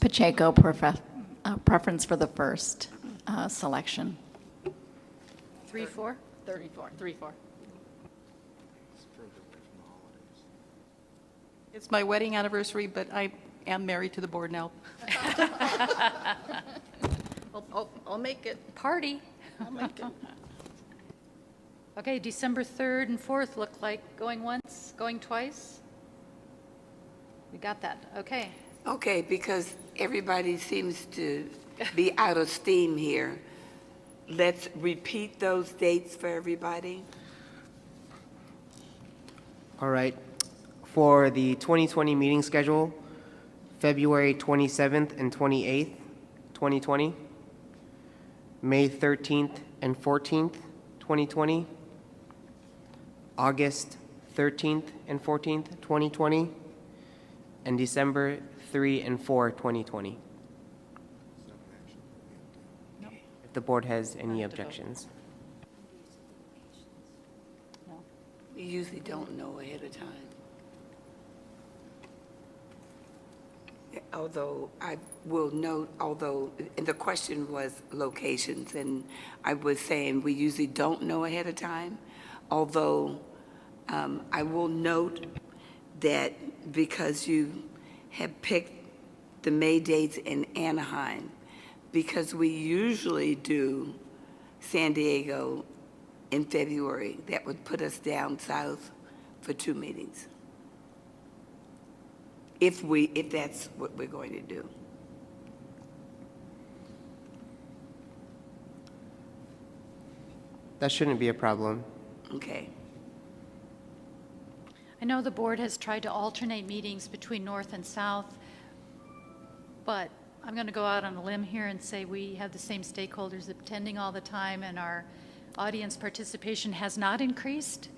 Pacheco, preference for the first selection. 3-4? 34. It's my wedding anniversary, but I am married to the board now. I'll make it. Party. I'll make it. Okay, December 3rd and 4th look like going once, going twice? We got that, okay. Okay, because everybody seems to be out of steam here. Let's repeat those dates for everybody. All right. For the 2020 meeting schedule, February 27th and 28th, 2020, May 13th and 14th, 2020, August 13th and 14th, 2020, and December 3 and 4, 2020. If the board has any objections. We usually don't know ahead of time. Although I will note, and the question was locations, and I was saying we usually don't know ahead of time, although I will note that because you have picked the May dates in Anaheim, because we usually do San Diego in February, that would put us down south for 2 meetings. if that's what we're going to do. That shouldn't be a problem. Okay. I know the board has tried to alternate meetings between north and south, but I'm going to go out on a limb here and say we have the same stakeholders attending all the time, and our audience participation has not increased.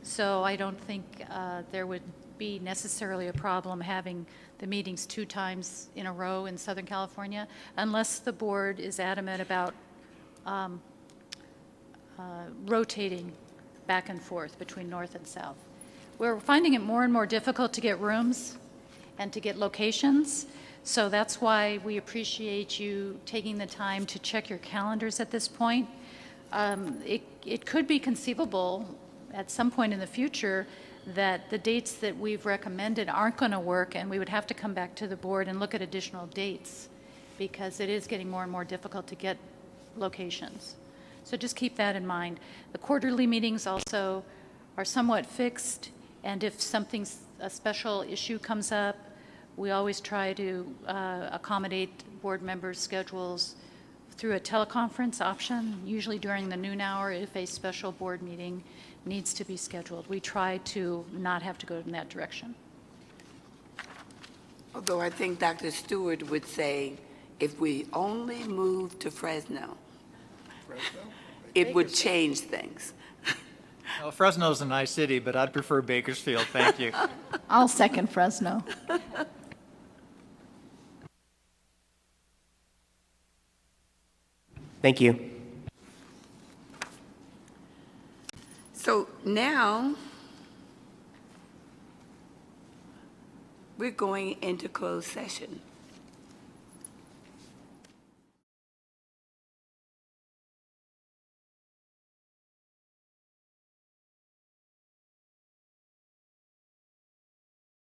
So I don't think there would be necessarily a problem having the meetings 2 times in a row in Southern California, unless the board is adamant about rotating back and forth between north and south. We're finding it more and more difficult to get rooms and to get locations, so that's why we appreciate you taking the time to check your calendars at this point. It could be conceivable at some point in the future that the dates that we've recommended aren't going to work, and we would have to come back to the board and look at additional dates, because it is getting more and more difficult to get locations. So just keep that in mind. The quarterly meetings also are somewhat fixed, and if a special issue comes up, we always try to accommodate board members' schedules through a teleconference option, usually during the noon hour if a special board meeting needs to be scheduled. We try to not have to go in that direction. Although I think Dr. Stewart would say, if we only moved to Fresno, it would change things. Well, Fresno's a nice city, but I'd prefer Bakersfield. Thank you. I'll second Fresno. Thank you. So now we're going into closed session.